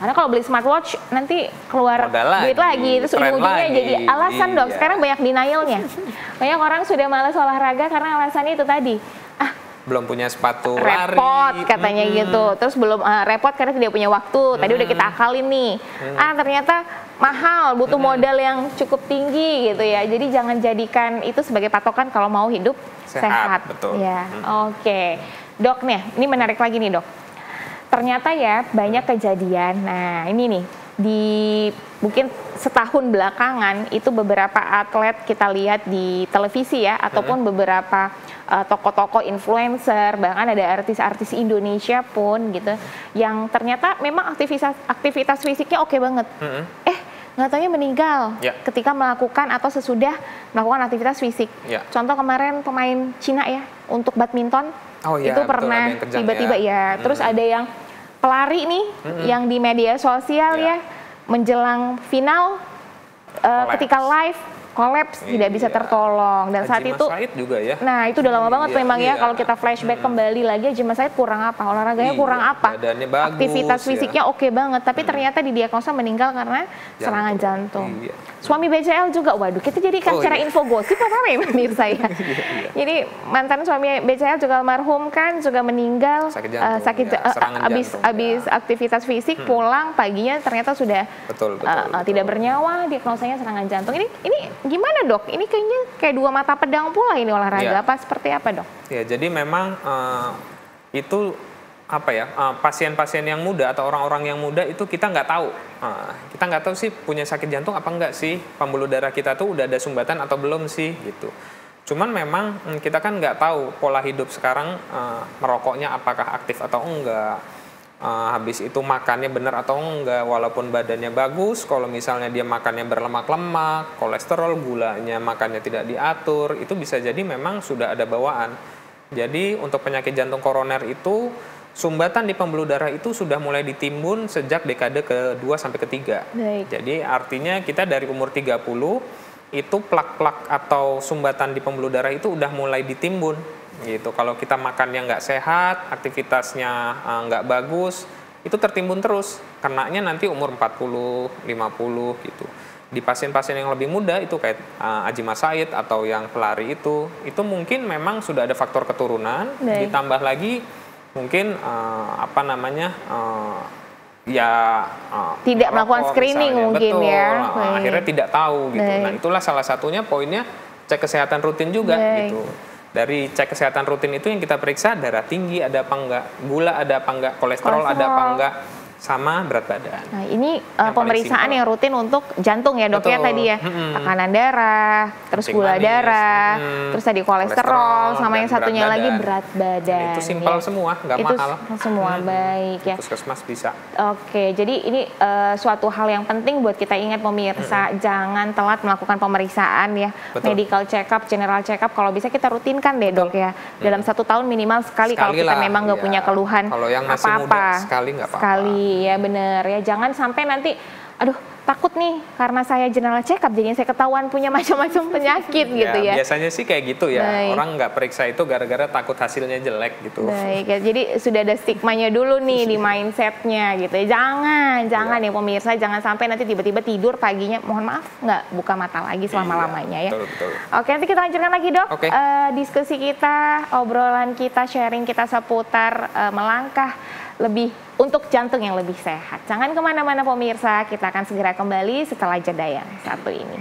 Karena kalau beli smartwatch nanti keluar duit lagi, terus ujung-ujungnya jadi alasan Dok. Sekarang banyak denialnya. Banyak orang sudah malas olahraga karena alasannya itu tadi. Belum punya sepatu repot lari. Katanya gitu, terus belum repot karena tidak punya waktu. Tadi udah kita akalin nih, ternyata mahal, butuh modal yang cukup tinggi gitu ya. Jadi jangan jadikan itu sebagai patokan kalau mau hidup sehat. Betul. Ya, oke. Dok nih, ini menarik lagi nih Dok. Ternyata ya banyak kejadian. Nah ini nih di mungkin setahun belakangan itu beberapa atlet kita lihat di televisi ya, ataupun beberapa tokoh-tokoh influencer, bahkan ada artis-artis Indonesia pun gitu, yang ternyata memang aktivitas fisiknya oke banget. Nggak taunya meninggal ketika melakukan atau sesudah melakukan aktivitas fisik. Contoh kemarin pemain Cina ya untuk badminton, itu pernah tiba-tiba terus ada yang pelari nih yang di media sosial ya menjelang final ketika live kolaps, tidak bisa tertolong, dan saat itu juga ya. Nah itu udah lama banget memang ya. Kalau kita flashback kembali lagi, Haji Mas Said kurang apa, olahraganya kurang apa, bagus, aktivitas fisiknya oke banget, tapi ternyata didiagnosa meninggal karena serangan jantung. Suami BCL juga, waduh kita jadi acara info gosip apa ya pemirsa ya. Jadi mantan suami BCL juga almarhum kan, juga meninggal habis aktivitas fisik, pulang paginya ternyata sudah tidak bernyawa, diagnosanya serangan jantung. Ini gimana Dok? Ini kayaknya kayak dua mata pedang pula ini olahraga, apa seperti apa Dok? Ya jadi memang itu apa ya, pasien-pasien yang muda atau orang-orang yang muda itu kita nggak tahu. Kita nggak tahu sih punya sakit jantung apa enggak sih, pembuluh darah kita tuh udah ada sumbatan atau belum sih gitu. Cuman memang kita kan nggak tahu pola hidup sekarang, merokoknya apakah aktif atau enggak, habis itu makannya benar atau enggak, walaupun badannya bagus, kalau misalnya dia makannya berlemak-lemak, kolesterol, gulanya makannya tidak diatur, itu bisa jadi memang sudah ada bawaan. Jadi untuk penyakit jantung koroner itu sumbatan di pembuluh darah itu sudah mulai ditimbun sejak dekade ke-2 sampai ke-3. Jadi artinya kita dari umur 30 itu plak-plak atau sumbatan di pembuluh darah itu udah mulai ditimbun gitu. Kalau kita makannya nggak sehat, aktivitasnya nggak bagus, itu tertimbun terus. Kenanya nanti umur 40, 50 gitu. Di pasien-pasien yang lebih muda itu kayak Haji Mas Said atau yang pelari itu mungkin memang sudah ada faktor keturunan, ditambah lagi mungkin tidak melakukan screening misalnya. Mungkin ya. Akhirnya tidak tahu gitu. Nah itulah salah satunya poinnya cek kesehatan rutin juga gitu. Dari cek kesehatan rutin itu yang kita periksa darah tinggi ada apa enggak, gula ada apa enggak, kolesterol ada apa enggak, sama berat badan. Nah ini pemeriksaan yang rutin untuk jantung ya Dok ya tadi ya, tekanan darah, terus gula darah, terus tadi kolesterol, sama yang satunya lagi berat badan. Itu simpel semua, nggak mahal. Semua baik ya. Puskesmas bisa. Oke, jadi ini suatu hal yang penting buat kita ingat pemirsa, jangan telat melakukan pemeriksaan ya, medical check up, general check up, kalau bisa kita rutinkan deh Dok ya, dalam 1 tahun minimal sekali kalau kita memang nggak punya keluhan kalau yang masih apa-apa. Muda sekali nggak apa-apa. Iya bener ya, jangan sampai nanti aduh takut nih karena saya general check up jadinya saya ketahuan punya macam-macam penyakit gitu ya. Biasanya sih kayak gitu ya. Orang nggak periksa itu gara-gara takut hasilnya jelek gitu. Baik ya, jadi sudah ada stigmanya dulu nih di mindsetnya gitu ya. Jangan ya pemirsa, jangan sampai nanti tiba-tiba tidur paginya mohon maaf nggak buka mata lagi selama-lamanya ya. Betul. Oke, nanti kita lanjutkan lagi Dok. Diskusi kita, obrolan kita, sharing kita seputar melangkah lebih untuk jantung yang lebih sehat. Jangan kemana-mana pemirsa, kita akan segera kembali setelah jeda yang satu ini.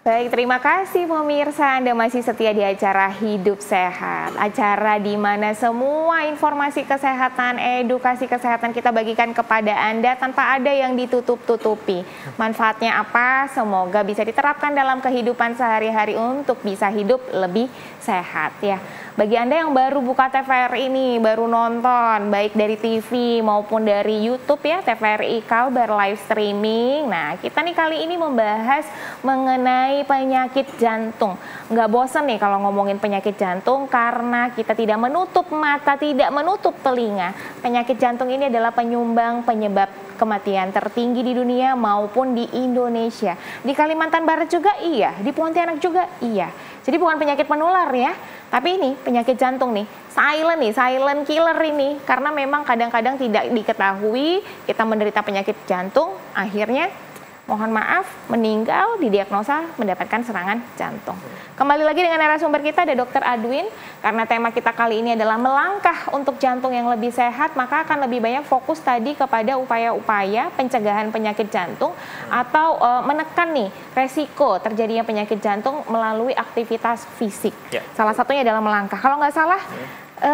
Baik, terima kasih pemirsa. Anda masih setia di acara Hidup Sehat. Acara di mana semua informasi kesehatan, edukasi kesehatan kita bagikan kepada Anda tanpa ada yang ditutup-tutupi. Manfaatnya apa? Semoga bisa diterapkan dalam kehidupan sehari-hari untuk bisa hidup lebih sehat ya. Bagi Anda yang baru buka TVRI ini, baru nonton baik dari TV maupun dari YouTube ya, TVRI Kalbar live streaming. Nah, kita nih kali ini membahas mengenai penyakit jantung. Nggak bosan nih kalau ngomongin penyakit jantung karena kita tidak menutup mata, tidak menutup telinga. Penyakit jantung ini adalah penyumbang penyebab kematian tertinggi di dunia maupun di Indonesia. Di Kalimantan Barat juga iya, di Pontianak juga iya. Jadi bukan penyakit menular ya, tapi ini penyakit jantung nih, silent killer ini. Karena memang kadang-kadang tidak diketahui kita menderita penyakit jantung, akhirnya mohon maaf meninggal didiagnosa mendapatkan serangan jantung. Kembali lagi dengan narasumber kita ada Dr. Adwin. Karena tema kita kali ini adalah melangkah untuk jantung yang lebih sehat, maka akan lebih banyak fokus tadi kepada upaya-upaya pencegahan penyakit jantung atau menekan nih resiko terjadinya penyakit jantung melalui aktivitas fisik. Ya. Salah satunya adalah melangkah. Kalau nggak salah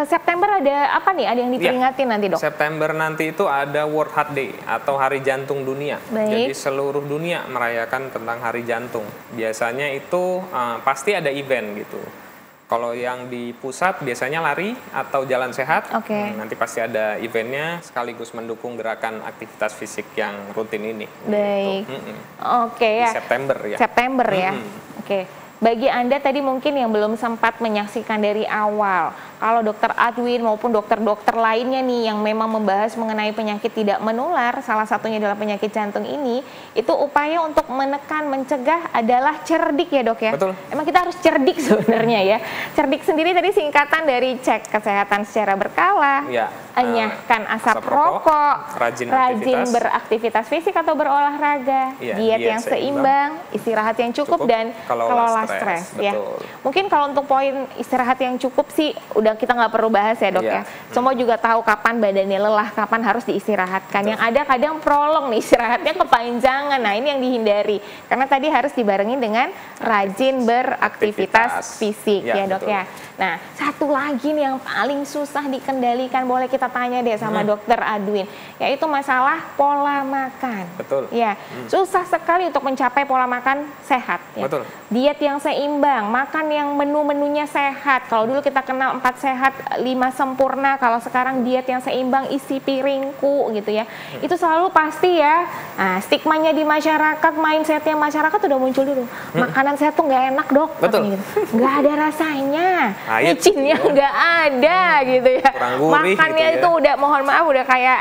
September ada apa nih? Ada yang diperingatin nanti, Dok? September nanti itu ada World Heart Day atau Hari Jantung Dunia. Baik. Jadi seluruh dunia merayakan tentang Hari Jantung. Biasanya itu pasti ada event gitu. Kalau yang di pusat biasanya lari atau jalan sehat. Nanti pasti ada eventnya sekaligus mendukung gerakan aktivitas fisik yang rutin ini. Baik. Gitu. Ya. September ya. September ya. Bagi Anda tadi mungkin yang belum sempat menyaksikan dari awal, kalau Dr. Adwin maupun dokter-dokter lainnya nih yang memang membahas mengenai penyakit tidak menular, salah satunya adalah penyakit jantung ini, itu upaya untuk menekan, mencegah adalah cerdik ya, Dok ya? Betul. Emang kita harus cerdik sebenarnya ya. Cerdik sendiri tadi singkatan dari cek kesehatan secara berkala, enyahkan asap rokok, rajin beraktivitas fisik atau berolahraga, diet yang seimbang, istirahat yang cukup dan kelola stres ya. Mungkin kalau untuk poin istirahat yang cukup sih udah kita nggak perlu bahas ya, Dok ya. Semua juga tahu kapan badannya lelah, kapan harus diistirahatkan. Yang ada kadang prolong nih istirahatnya kepanjangan. Nah, ini yang dihindari. Karena tadi harus dibarengin dengan rajin beraktivitas fisik ya, Dok ya. Nah, satu lagi nih yang paling susah dikendalikan, boleh kita tanya deh sama Dokter Adwin, yaitu masalah pola makan. Betul. Ya, susah sekali untuk mencapai pola makan sehat. Ya. Betul. Diet yang seimbang, makan yang menu-menunya sehat. Kalau dulu kita kenal 4 sehat, 5 sempurna. Kalau sekarang diet yang seimbang, isi piringku gitu ya. Itu selalu pasti ya. Nah, stigmanya di masyarakat, mindsetnya masyarakat udah muncul dulu. Makanan sehat tuh nggak enak, Dok. Betul. Gitu. Nggak ada rasanya. Micinnya nggak ada gitu ya. Makannya gitu ya. Itu udah mohon maaf udah kayak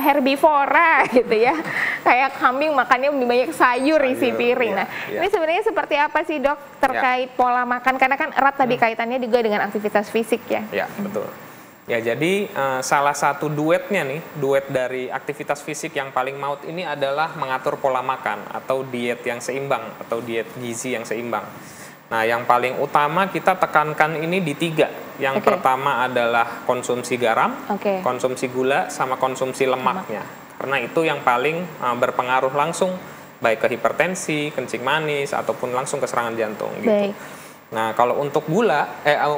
herbivora gitu ya. Kayak kambing makannya lebih banyak sayur isi piring. Nah, ini sebenarnya seperti apa sih, Dok, terkait pola makan? Karena kan erat tadi kaitannya juga dengan aktivitas fisik ya. Ya, betul. Ya, jadi salah satu duetnya nih, duet dari aktivitas fisik yang paling maut ini adalah mengatur pola makan atau diet yang seimbang atau diet gizi yang seimbang. Nah, yang paling utama kita tekankan ini di 3. Yang pertama adalah konsumsi garam, konsumsi gula, sama konsumsi lemaknya. Karena itu yang paling berpengaruh langsung baik ke hipertensi, kencing manis, ataupun langsung ke serangan jantung gitu. Nah, kalau untuk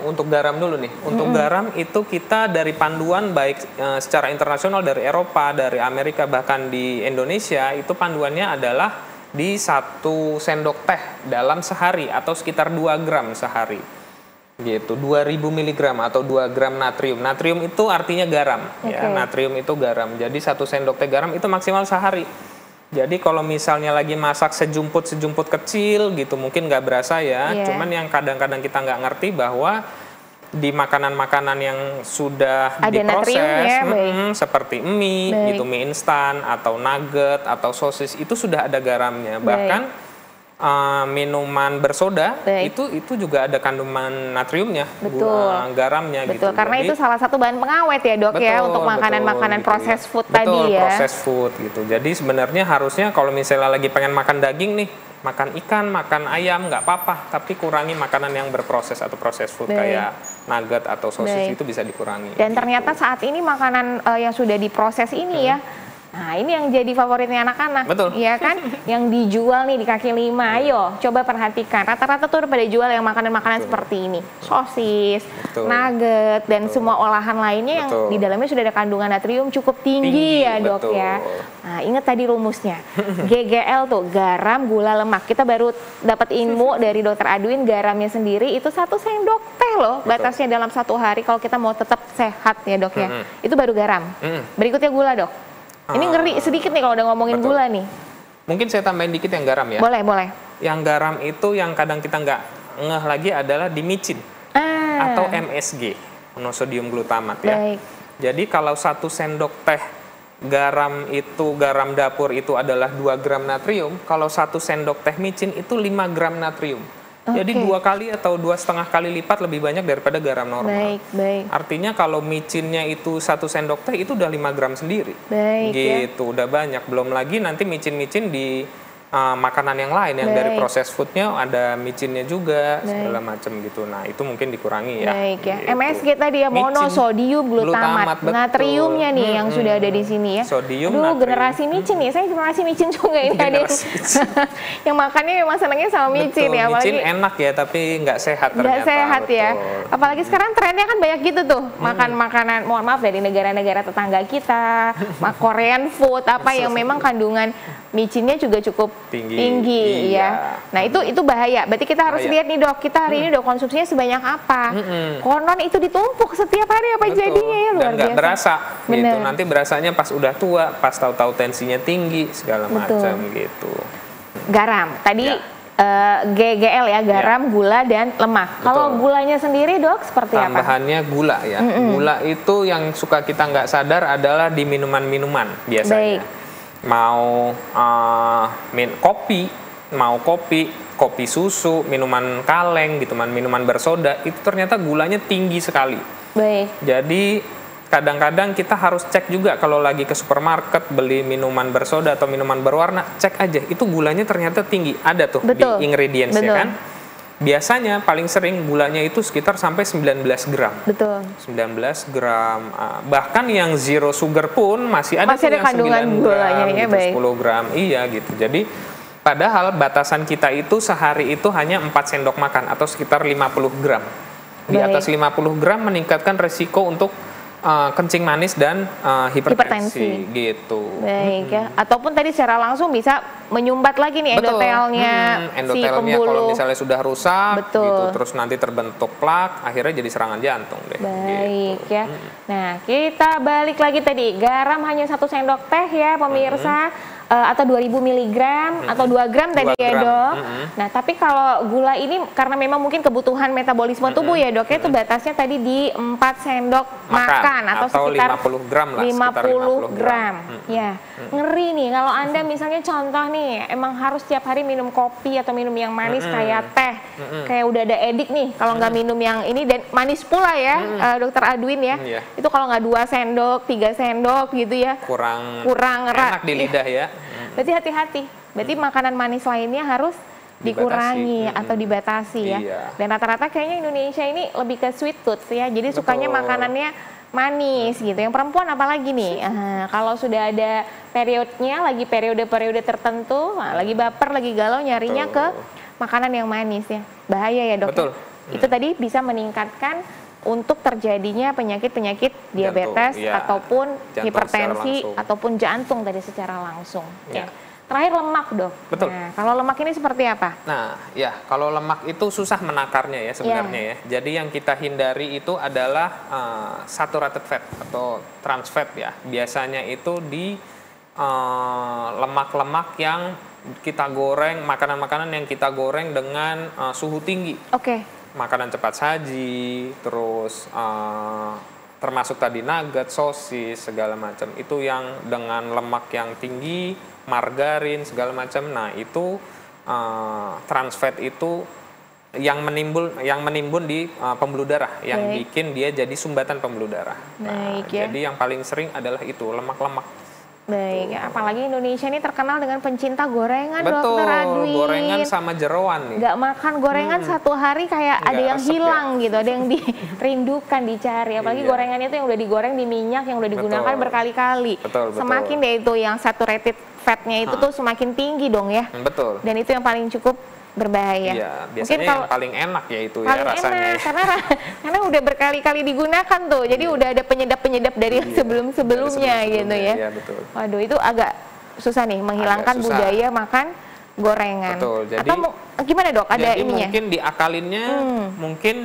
untuk garam dulu nih. Untuk garam itu kita dari panduan baik secara internasional dari Eropa, dari Amerika, bahkan di Indonesia itu panduannya adalah di 1 sendok teh dalam sehari atau sekitar 2 gram sehari gitu, 2000 mg atau 2 gram natrium. Natrium itu artinya garam ya, natrium itu garam. Jadi 1 sendok teh garam itu maksimal sehari. Jadi kalau misalnya lagi masak sejumput kecil gitu mungkin nggak berasa ya, cuman yang kadang-kadang kita nggak ngerti bahwa di makanan-makanan yang sudah ada diproses seperti mie gitu, mie instan atau nugget atau sosis itu sudah ada garamnya. Bahkan minuman bersoda itu juga ada kandungan natriumnya, garamnya. Betul, gitu. Karena jadi, itu salah satu bahan pengawet ya, Dok, ya untuk makanan-makanan gitu, proses food tadi ya. Proses food gitu. Jadi sebenarnya harusnya kalau misalnya lagi pengen makan daging nih, makan ikan, makan ayam nggak apa-apa, tapi kurangi makanan yang berproses atau proses food kayak nugget atau sosis itu bisa dikurangi. Dan ternyata saat ini makanan yang sudah diproses ini ya Nah, ini yang jadi favoritnya anak-anak. Betul. Iya kan? Yang dijual nih di kaki lima. Ayo, coba perhatikan. Rata-rata tuh udah pada jual yang makanan-makanan seperti ini. Sosis, nugget, dan semua olahan lainnya yang di dalamnya sudah ada kandungan natrium cukup tinggi ya, Dok ya. Nah, ingat tadi rumusnya. GGL tuh, garam, gula, lemak. Kita baru dapat ilmu dari Dokter Adwin, garamnya sendiri itu 1 sendok teh loh. Batasnya dalam 1 hari kalau kita mau tetap sehat ya, Dok ya. Itu baru garam. Berikutnya gula, Dok. Ini ngeri sedikit nih kalau udah ngomongin gula nih. Mungkin saya tambahin dikit yang garam ya. Boleh, boleh. Yang garam itu yang kadang kita nggak ngeh lagi adalah di micin atau MSG, monosodium glutamat ya. Baik. Jadi kalau 1 sendok teh garam dapur itu adalah 2 gram natrium, kalau 1 sendok teh micin itu 5 gram natrium. Jadi 2 kali atau 2,5 kali lipat lebih banyak daripada garam normal. Baik, baik. Artinya kalau micinnya itu 1 sendok teh itu udah 5 gram sendiri. Baik, gitu, udah banyak. Belum lagi nanti micin-micin di makanan yang lain yang dari proses foodnya ada micinnya juga segala macam gitu. Nah itu mungkin dikurangi ya. Baik ya. Gitu. MSG tadi ya, monosodium glutamat. Natriumnya nih yang sudah ada di sini ya. Sodium, aduh, natrium. Generasi micin nih. Saya generasi micin juga ini ada yang makannya memang senangnya sama micin ya. Apalagi micin enak ya tapi nggak sehat ternyata. Nggak sehat ya. Apalagi sekarang trennya kan banyak gitu tuh. Makan makanan, mohon maaf, dari negara-negara tetangga kita, Korean food apa yang memang kandungan micinnya juga cukup tinggi ya. Nah itu bahaya. Berarti kita harus lihat nih, Dok. Kita hari ini udah konsumsinya sebanyak apa. Konon itu ditumpuk setiap hari apa jadinya ya, luar biasa. Nggak berasa gitu. Nanti berasanya pas udah tua, pas tahu-tahu tensinya tinggi segala macam gitu. Garam. Tadi GGL ya, garam, gula dan lemak. Kalau gulanya sendiri, Dok, seperti apa? Tambahannya gula ya. Gula itu yang suka kita nggak sadar adalah di minuman-minuman biasanya. Baik. Mau kopi susu, minuman kaleng gitu, minuman bersoda, itu ternyata gulanya tinggi sekali. Baik. Jadi kadang-kadang kita harus cek juga kalau lagi ke supermarket beli minuman bersoda atau minuman berwarna, cek aja itu gulanya ternyata tinggi. Ada tuh di ingredients ya kan. Biasanya paling sering gulanya itu sekitar sampai 19 gram. Betul. 19 gram. Bahkan yang zero sugar pun masih ada tuh yang 9 gram, gitu, 10 gram. Iya gitu. Jadi padahal batasan kita itu sehari itu hanya 4 sendok makan atau sekitar 50 gram. Di atas 50 gram meningkatkan resiko untuk kencing manis dan hipertensi gitu. Baik ya. Ataupun tadi secara langsung bisa menyumbat lagi nih endotelnya, si pembuluh. Kalau misalnya sudah rusak gitu, terus nanti terbentuk plak, akhirnya jadi serangan jantung deh. Baik gitu. ya. Nah, kita balik lagi tadi, garam hanya 1 sendok teh ya pemirsa. Atau 2000 mg atau 2 gram tadi ya, Dok. Nah, tapi kalau gula ini karena memang mungkin kebutuhan metabolisme tubuh ya, Dok, itu batasnya tadi di 4 sendok makan atau sekitar 50 gram lah, 50 gram. Ya, ngeri nih kalau Anda misalnya contoh nih, emang harus tiap hari minum kopi atau minum yang manis kayak teh. Kayak udah ada edik nih kalau nggak minum yang ini, dan manis pula ya, Dokter Adwin ya. Itu kalau nggak 2 sendok, 3 sendok gitu ya. Kurang enak di lidah ya. Berarti hati-hati. Berarti makanan manis lainnya harus dikurangi atau dibatasi ya. Dan rata-rata kayaknya Indonesia ini lebih ke sweet tooth ya. Jadi sukanya makanannya manis gitu. Yang perempuan apalagi nih, kalau sudah ada periodnya, lagi periode-periode tertentu, lagi baper, lagi galau, nyarinya ke makanan yang manis ya. Bahaya ya, Dok. Betul. Itu tadi bisa meningkatkan untuk terjadinya penyakit-penyakit diabetes ataupun hipertensi ataupun jantung tadi secara langsung. Ya. Terakhir lemak, Dok. Betul. Nah, kalau lemak ini seperti apa? Nah, ya kalau lemak itu susah menakarnya ya sebenarnya ya. Jadi yang kita hindari itu adalah saturated fat atau trans fat ya. Biasanya itu di lemak-lemak yang kita goreng, makanan-makanan yang kita goreng dengan suhu tinggi. Makanan cepat saji, terus termasuk tadi nugget, sosis, segala macam. Itu yang dengan lemak yang tinggi, margarin, segala macam. Nah, itu trans fat itu yang menimbun di pembuluh darah, yang bikin dia jadi sumbatan pembuluh darah. Nah, jadi yang paling sering adalah itu lemak-lemak Baik, apalagi Indonesia ini terkenal dengan pencinta gorengan, Betul, Dokter Adwin. gorengan sama jeroan nih. Nggak makan gorengan satu hari kayak ada yang resep hilang gitu, ada yang dirindukan, dicari. Apalagi Iya. gorengannya itu yang udah digoreng di minyak, yang udah digunakan Betul. berkali-kali. Betul. Semakin deh itu yang saturated fatnya itu tuh semakin tinggi dong ya. Betul. Dan itu yang paling cukup berbahaya. Iya, Mungkin biasanya kalau yang paling enak ya itu paling ya rasanya. enak Ya. karena udah berkali-kali digunakan tuh, jadi udah ada penyedap-penyedap dari yang sebelum-sebelumnya gitu ya. Iya, betul. Waduh, itu agak susah nih menghilangkan Agak susah. budaya makan gorengan. Betul, jadi atau gimana Dok? Ada Jadi ininya? mungkin diakalinnya mungkin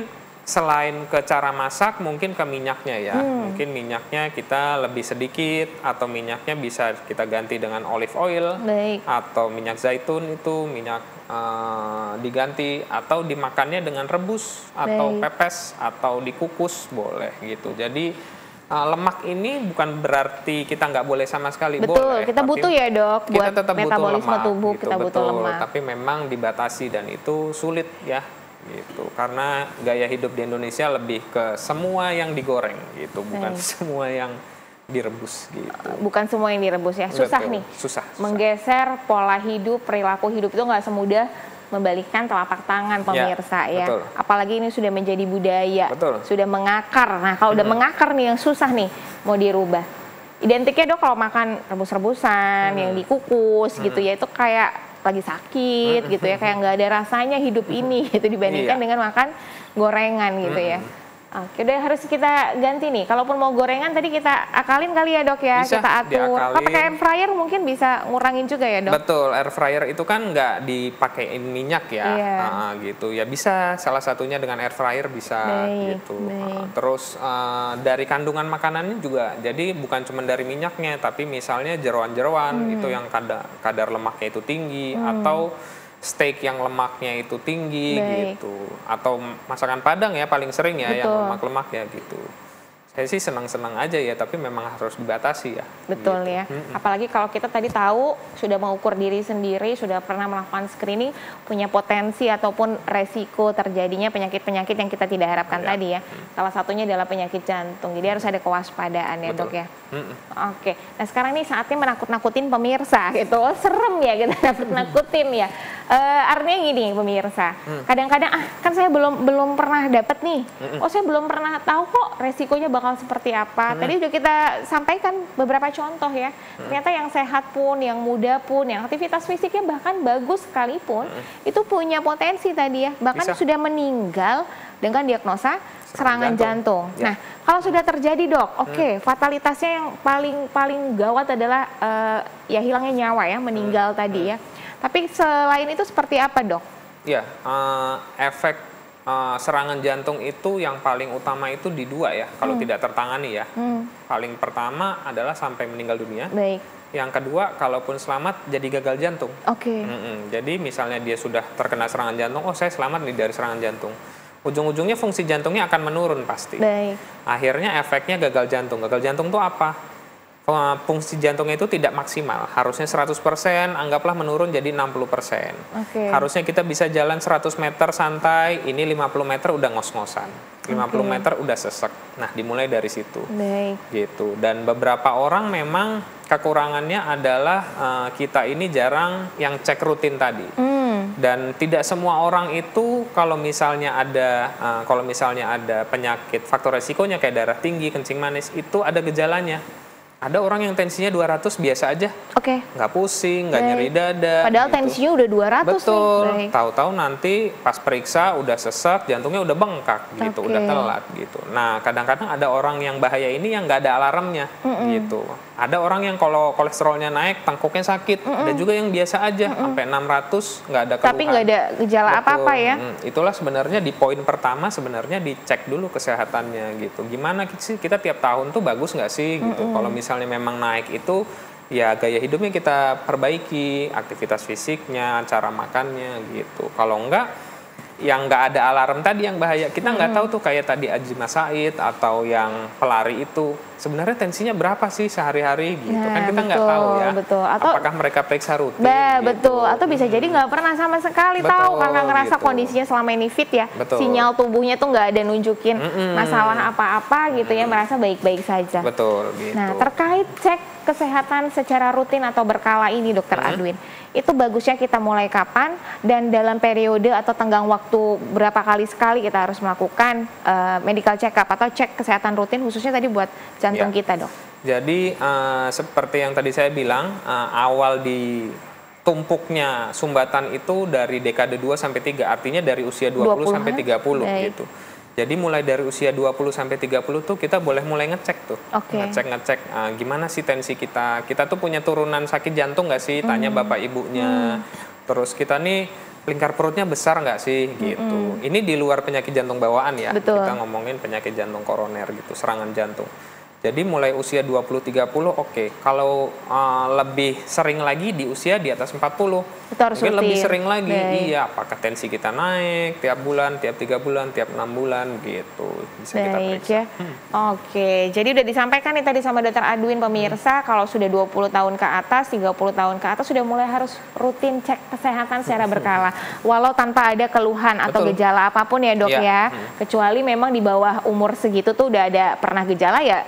selain ke cara masak mungkin ke minyaknya ya. Mungkin minyaknya kita lebih sedikit atau minyaknya bisa kita ganti dengan olive oil Baik. atau minyak zaitun itu minyak diganti atau dimakannya dengan rebus atau Baik. pepes atau dikukus boleh gitu. Jadi lemak ini bukan berarti kita nggak boleh sama sekali. Betul, boleh, kita tapi butuh ya Dok kita buat tetap butuh metabolisme lemak, tubuh, gitu, kita butuh betul. lemak. Tapi memang dibatasi dan itu sulit ya gitu karena gaya hidup di Indonesia lebih ke semua yang digoreng gitu, bukan Baik. semua yang direbus gitu. Bukan semua yang direbus ya, susah Betul, nih. susah. Menggeser pola hidup, perilaku hidup itu nggak semudah membalikkan telapak tangan pemirsa ya. betul. Apalagi ini sudah menjadi budaya, Betul. sudah mengakar. Nah kalau udah mengakar nih yang susah nih mau dirubah. Identiknya Dok kalau makan rebus-rebusan, yang dikukus gitu ya, itu kayak lagi sakit gitu ya, kayak nggak ada rasanya hidup ini gitu dibandingkan Iya. dengan makan gorengan gitu ya. Oke, udah harus kita ganti nih. Kalaupun mau gorengan tadi kita akalin kali ya Dok ya, Bisa kita atur. Kalau diakalin. pakai air fryer mungkin bisa ngurangin juga ya Dok. Betul, air fryer itu kan nggak dipakein minyak ya, Iya. gitu ya bisa salah satunya dengan air fryer bisa Baik, gitu. baik. Terus dari kandungan makanannya juga, jadi bukan cuma dari minyaknya, tapi misalnya jeroan-jeroan itu yang kadar lemaknya itu tinggi atau steak yang lemaknya itu tinggi Baik. gitu, atau masakan Padang ya paling sering ya yang Betul. lemak-lemak ya gitu. Saya sih senang-senang aja ya, tapi memang harus dibatasi ya. Betul gitu. ya. Apalagi kalau kita tadi tahu sudah mengukur diri sendiri, sudah pernah melakukan screening, punya potensi ataupun resiko terjadinya penyakit-penyakit yang kita tidak harapkan Ya. tadi ya. Salah satunya adalah penyakit jantung. Jadi harus ada kewaspadaan ya Betul. Dok ya. Oke. Nah sekarang nih saatnya menakut-nakutin pemirsa gitu. Oh, serem ya kita nakut-nakutin ya. Artinya gini pemirsa. Kadang-kadang kan saya belum pernah dapat nih. Oh saya belum pernah tahu kok resikonya bakal seperti apa. Tadi udah kita sampaikan beberapa contoh ya. Ternyata yang sehat pun, yang muda pun, yang aktivitas fisiknya bahkan bagus sekalipun, itu punya potensi tadi ya. Bahkan Bisa. sudah meninggal dengan diagnosa serangan jantung. Ya. Nah, kalau sudah terjadi Dok, oke, fatalitasnya yang paling gawat adalah ya hilangnya nyawa ya, meninggal tadi ya. Tapi selain itu seperti apa Dok? Ya, efek serangan jantung itu yang paling utama itu di dua ya, kalau tidak tertangani ya. Paling pertama adalah sampai meninggal dunia. Baik, Yang kedua, kalaupun selamat jadi gagal jantung. oke. Jadi misalnya dia sudah terkena serangan jantung, oh saya selamat nih dari serangan jantung. Ujung-ujungnya fungsi jantungnya akan menurun pasti. Baik, Akhirnya efeknya gagal jantung. Gagal jantung itu apa? Fungsi jantungnya itu tidak maksimal. Harusnya 100%, anggaplah menurun jadi 60%. oke. Harusnya kita bisa jalan 100 meter santai, ini 50 meter udah ngos-ngosan. 50 meter udah sesek. Nah, dimulai dari situ. Baik, Gitu. Dan beberapa orang memang kekurangannya adalah kita ini jarang yang cek rutin tadi. Dan tidak semua orang itu kalau misalnya ada penyakit faktor resikonya kayak darah tinggi, kencing manis itu ada gejalanya. Ada orang yang tensinya 200 biasa aja, oke. nggak pusing, nggak Baik. nyeri dada. Padahal gitu. tensinya udah 200 Betul. nih. Baik. Tahu-tahu nanti pas periksa udah sesek, jantungnya udah bengkak gitu, Oke. udah telat gitu. Nah, kadang-kadang ada orang yang bahaya ini yang nggak ada alarmnya gitu. Ada orang yang kalau kolesterolnya naik, tengkuknya sakit. Ada juga yang biasa aja, sampai 600 nggak ada keluhan. Tapi nggak ada gejala Betul. apa-apa ya. Itulah sebenarnya di poin pertama sebenarnya dicek dulu kesehatannya gitu. Gimana sih kita tiap tahun tuh bagus nggak sih gitu. Kalau misalnya memang naik itu ya gaya hidupnya kita perbaiki, aktivitas fisiknya, cara makannya gitu. Kalau enggak yang nggak ada alarm tadi yang bahaya, kita nggak tahu tuh kayak tadi Ajima Said atau yang pelari itu sebenarnya tensinya berapa sih sehari-hari gitu. Nah, Kan kita nggak betul, tahu ya. betul. Atau- apakah mereka periksa rutin gitu. Betul, atau bisa jadi nggak pernah sama sekali Betul, tahu karena ngerasa gitu. kondisinya selama ini fit ya. Betul. Sinyal tubuhnya tuh nggak ada nunjukin masalah apa-apa gitu ya, merasa baik-baik saja. Betul gitu. Nah, terkait cek kesehatan secara rutin atau berkala ini, Dokter Adwin, itu bagusnya kita mulai kapan dan dalam periode atau tenggang waktu berapa kali sekali kita harus melakukan medical check up atau cek kesehatan rutin khususnya tadi buat jantung kita, Dok? Jadi seperti yang tadi saya bilang, awal di tumpuknya sumbatan itu dari dekade 2 sampai 3, artinya dari usia 20 sampai 30 gitu. Jadi mulai dari usia 20 sampai 30 tuh kita boleh mulai ngecek tuh. Ngecek gimana sih tensi kita. Kita tuh punya turunan sakit jantung nggak sih? Tanya bapak ibunya. Terus kita nih lingkar perutnya besar nggak sih gitu. Ini di luar penyakit jantung bawaan ya. Betul. Kita ngomongin penyakit jantung koroner gitu, serangan jantung. Jadi mulai usia 20-30 oke. Kalau lebih sering lagi di usia di atas 40. Mungkin lebih sering lagi. Iya, apakah tensi kita naik tiap bulan, tiap 3 bulan, tiap 6 bulan gitu. Bisa kita periksa. Ya. Oke, jadi udah disampaikan nih tadi sama Dokter Adwin pemirsa, kalau sudah 20 tahun ke atas, 30 tahun ke atas sudah mulai harus rutin cek kesehatan secara berkala. Walau tanpa ada keluhan atau gejala apapun ya, Dok ya. Kecuali memang di bawah umur segitu tuh udah ada pernah gejala ya,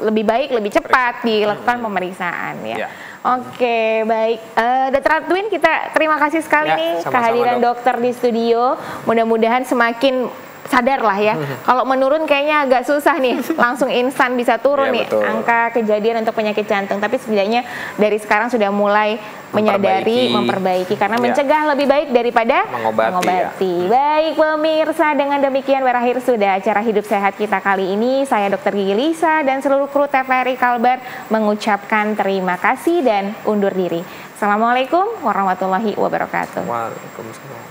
lebih baik, lebih cepat dilakukan pemeriksaan ya. Oke, baik. Dokter Adwin, kita terima kasih sekali nih kehadiran dokter di studio. Mudah-mudahan semakin sadar lah ya. Kalau menurun kayaknya agak susah nih, langsung instan bisa turun nih angka kejadian untuk penyakit jantung. Tapi setidaknya dari sekarang sudah mulai menyadari, memperbaiki. Karena mencegah lebih baik daripada mengobati. Baik pemirsa, dengan demikian berakhir sudah acara Hidup Sehat kita kali ini. Saya Dr. Gigi Lisa dan seluruh kru TVRI Kalbar mengucapkan terima kasih dan undur diri. Assalamualaikum warahmatullahi wabarakatuh. Waalaikumsalam.